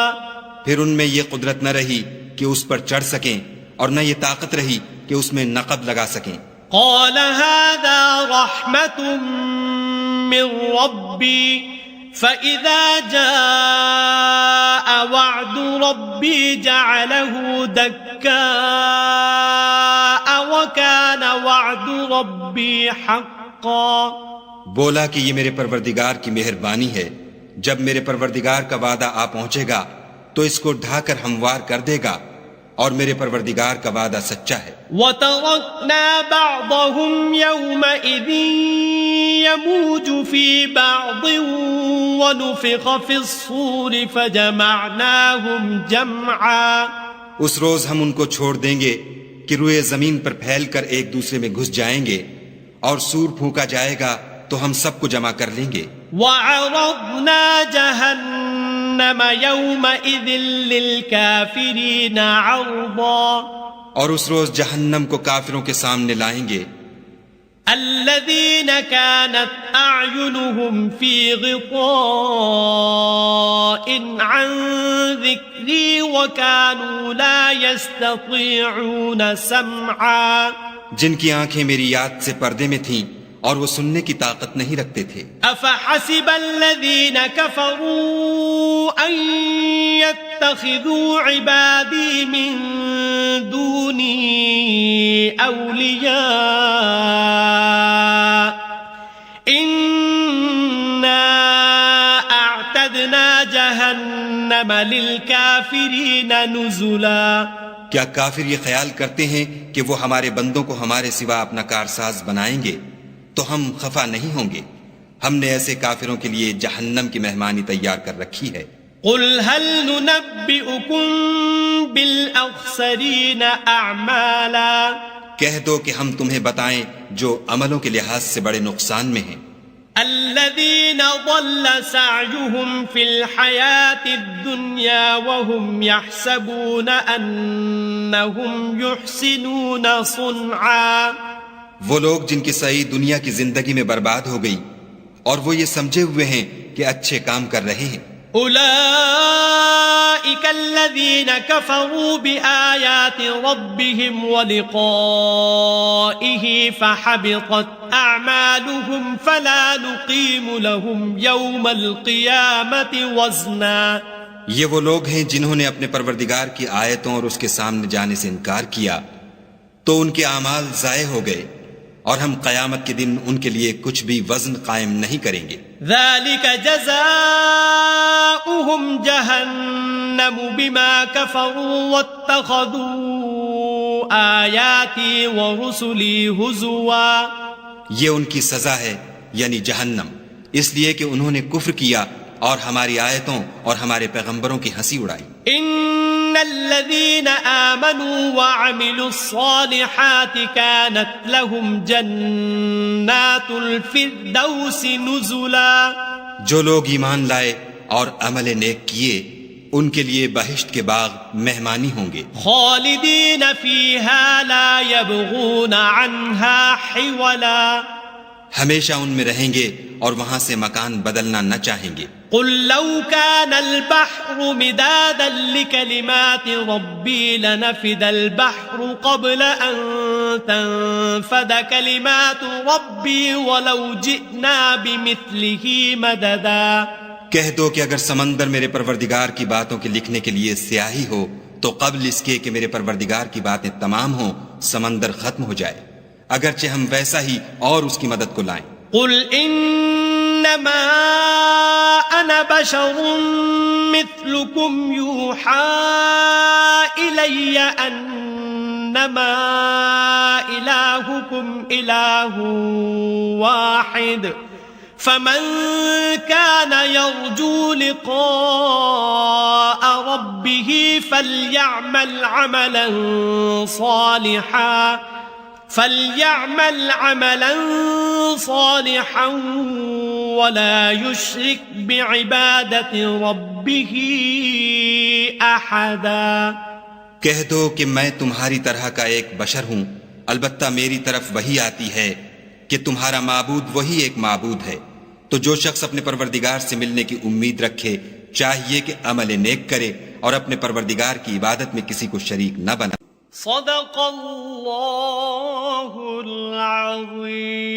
پھر ان میں یہ قدرت نہ رہی کہ اس پر چڑھ سکیں اور نہ یہ طاقت رہی کہ اس میں نقب لگا سکیں. قال هذا رحمة من ربي فإذا جاء وعد ربي جعله دكاء وكان وعد ربي حقا. بولا کہ یہ میرے پروردگار کی مہربانی ہے، جب میرے پروردگار کا وعدہ آ پہنچے گا تو اس کو ڈھا کر ہموار کر دے گا، اور میرے پروردگار کا وعدہ سچا ہے. وَتَرَكْنَا بَعْضَهُمْ يَوْمَئِذٍ يَمُوجُ فِي بَعْضٍ وَنُفِخَ فِي الصُّورِ فَجَمَعْنَاهُمْ جَمْعًا. اس روز ہم ان کو چھوڑ دیں گے کہ روئے زمین پر پھیل کر ایک دوسرے میں گھس جائیں گے، اور سور پھونکا جائے گا تو ہم سب کو جمع کر لیں گے. وَعَرَضْنَا جَهَنَّمَ يَوْمَئِذٍ لِلْكَافِرِينَ عَرْضًا. اور اس روز جہنم کو کافروں کے سامنے لائیں گے. الذين كانت أعينهم في غطاء عن ذكري وكانوا لا يستطيعون سمعا. جن کی آنکھیں میری یاد سے پردے میں تھیں اور وہ سننے کی طاقت نہیں رکھتے تھے. أفحسب الذين كفروا أن يتخذوا عبادي من دوني أولياء إنا أعتدنا جهنم للكافرين نزلا. کیا کافر یہ خیال کرتے ہیں کہ وہ ہمارے بندوں کو ہمارے سوا اپنا کارساز بنائیں گے تو ہم خفا نہیں ہوں گے؟ ہم نے ایسے کافروں کے لیے جہنم کی مہمانی تیار کر رکھی ہے. قل هل ننبئكم بالأخسرين أعمالا. کہہ دو کہ ہم تمہیں بتائیں جو عملوں کے لحاظ سے بڑے نقصان میں ہیں. الذين ضل سعيهم في الحياة الدنيا وهم يحسبون أنهم يحسنون صنعا. وہ لوگ جن کی سعی دنیا کی زندگی میں برباد ہو گئی اور وہ یہ سمجھے ہوئے ہیں کہ اچھے کام کر رہے ہیں. أولئك الذين كفروا بآيات ربهم ولقائه فحبطت أعمالهم فلا نقيم لهم يوم القيامة وزنا. یہ وہ لوگ ہیں جنہوں نے اپنے پروردگار کی آیتوں اور اس کے سامنے جانے سے انکار کیا تو ان کے اعمال ضائع ہو گئے، اور ہم قیامت کے دن ان کے لیے کچھ بھی وزن قائم نہیں کریں گے۔ ذلك جزاؤهم جہنم بما كفروا واتخذوا آیاتی ورسلی ہزوا۔ یہ ان کی سزا ہے، یعنی جہنم، اس لیے کہ انہوں نے کفر کیا اور ہماری آیتوں اور ہمارے پیغمبروں کی ہنسی اڑائی۔ ان الذين آمنوا وعملوا الصالحات كانت لهم جنات الفردوس نزلا۔ جو لوگ ایمان لائے اور عمل نیک کیے ان کے لیے بہشت کے باغ مہمانی ہوں گے، خالدین فیہا لا یبغون عنہا حولا۔ ہمیشہ ان میں رہیں گے اور وہاں سے مکان بدلنا نہ چاہیں گے۔ قل لو كان البحر مدادا لكلمات ربي لنفد البحر قبل أن تنفد كلمات ربي ولو جئنا بمثله مددا۔ کہہ دو کہ اگر سمندر میرے پروردگار کی باتوں کے لکھنے کے لیے سیاہی ہو تو قبل اس کے کہ میرے پروردگار کی باتیں تمام ہوں سمندر ختم ہو جائے، اگرچہ ہم ویسا ہی اور اس کی مدد کو لائیں۔ قل انما انا بشر مثلكم يوحى الي انما الهكم اله واحد فمن كان يرجو لقاء ربه فليعمل عملا صالحا ولا يشرك بعبادة ربه أحدا۔ کہہ دو کہ میں تمہاری طرح کا ایک بشر ہوں، البتہ میری طرف وہی آتی ہے کہ تمہارا معبود وہی ایک معبود ہے، تو جو شخص اپنے پروردگار سے ملنے کی امید رکھے چاہیے کہ عمل نیک کرے اور اپنے پروردگار کی عبادت میں کسی کو شریک نہ بنا۔ صدق اللہ العظیم۔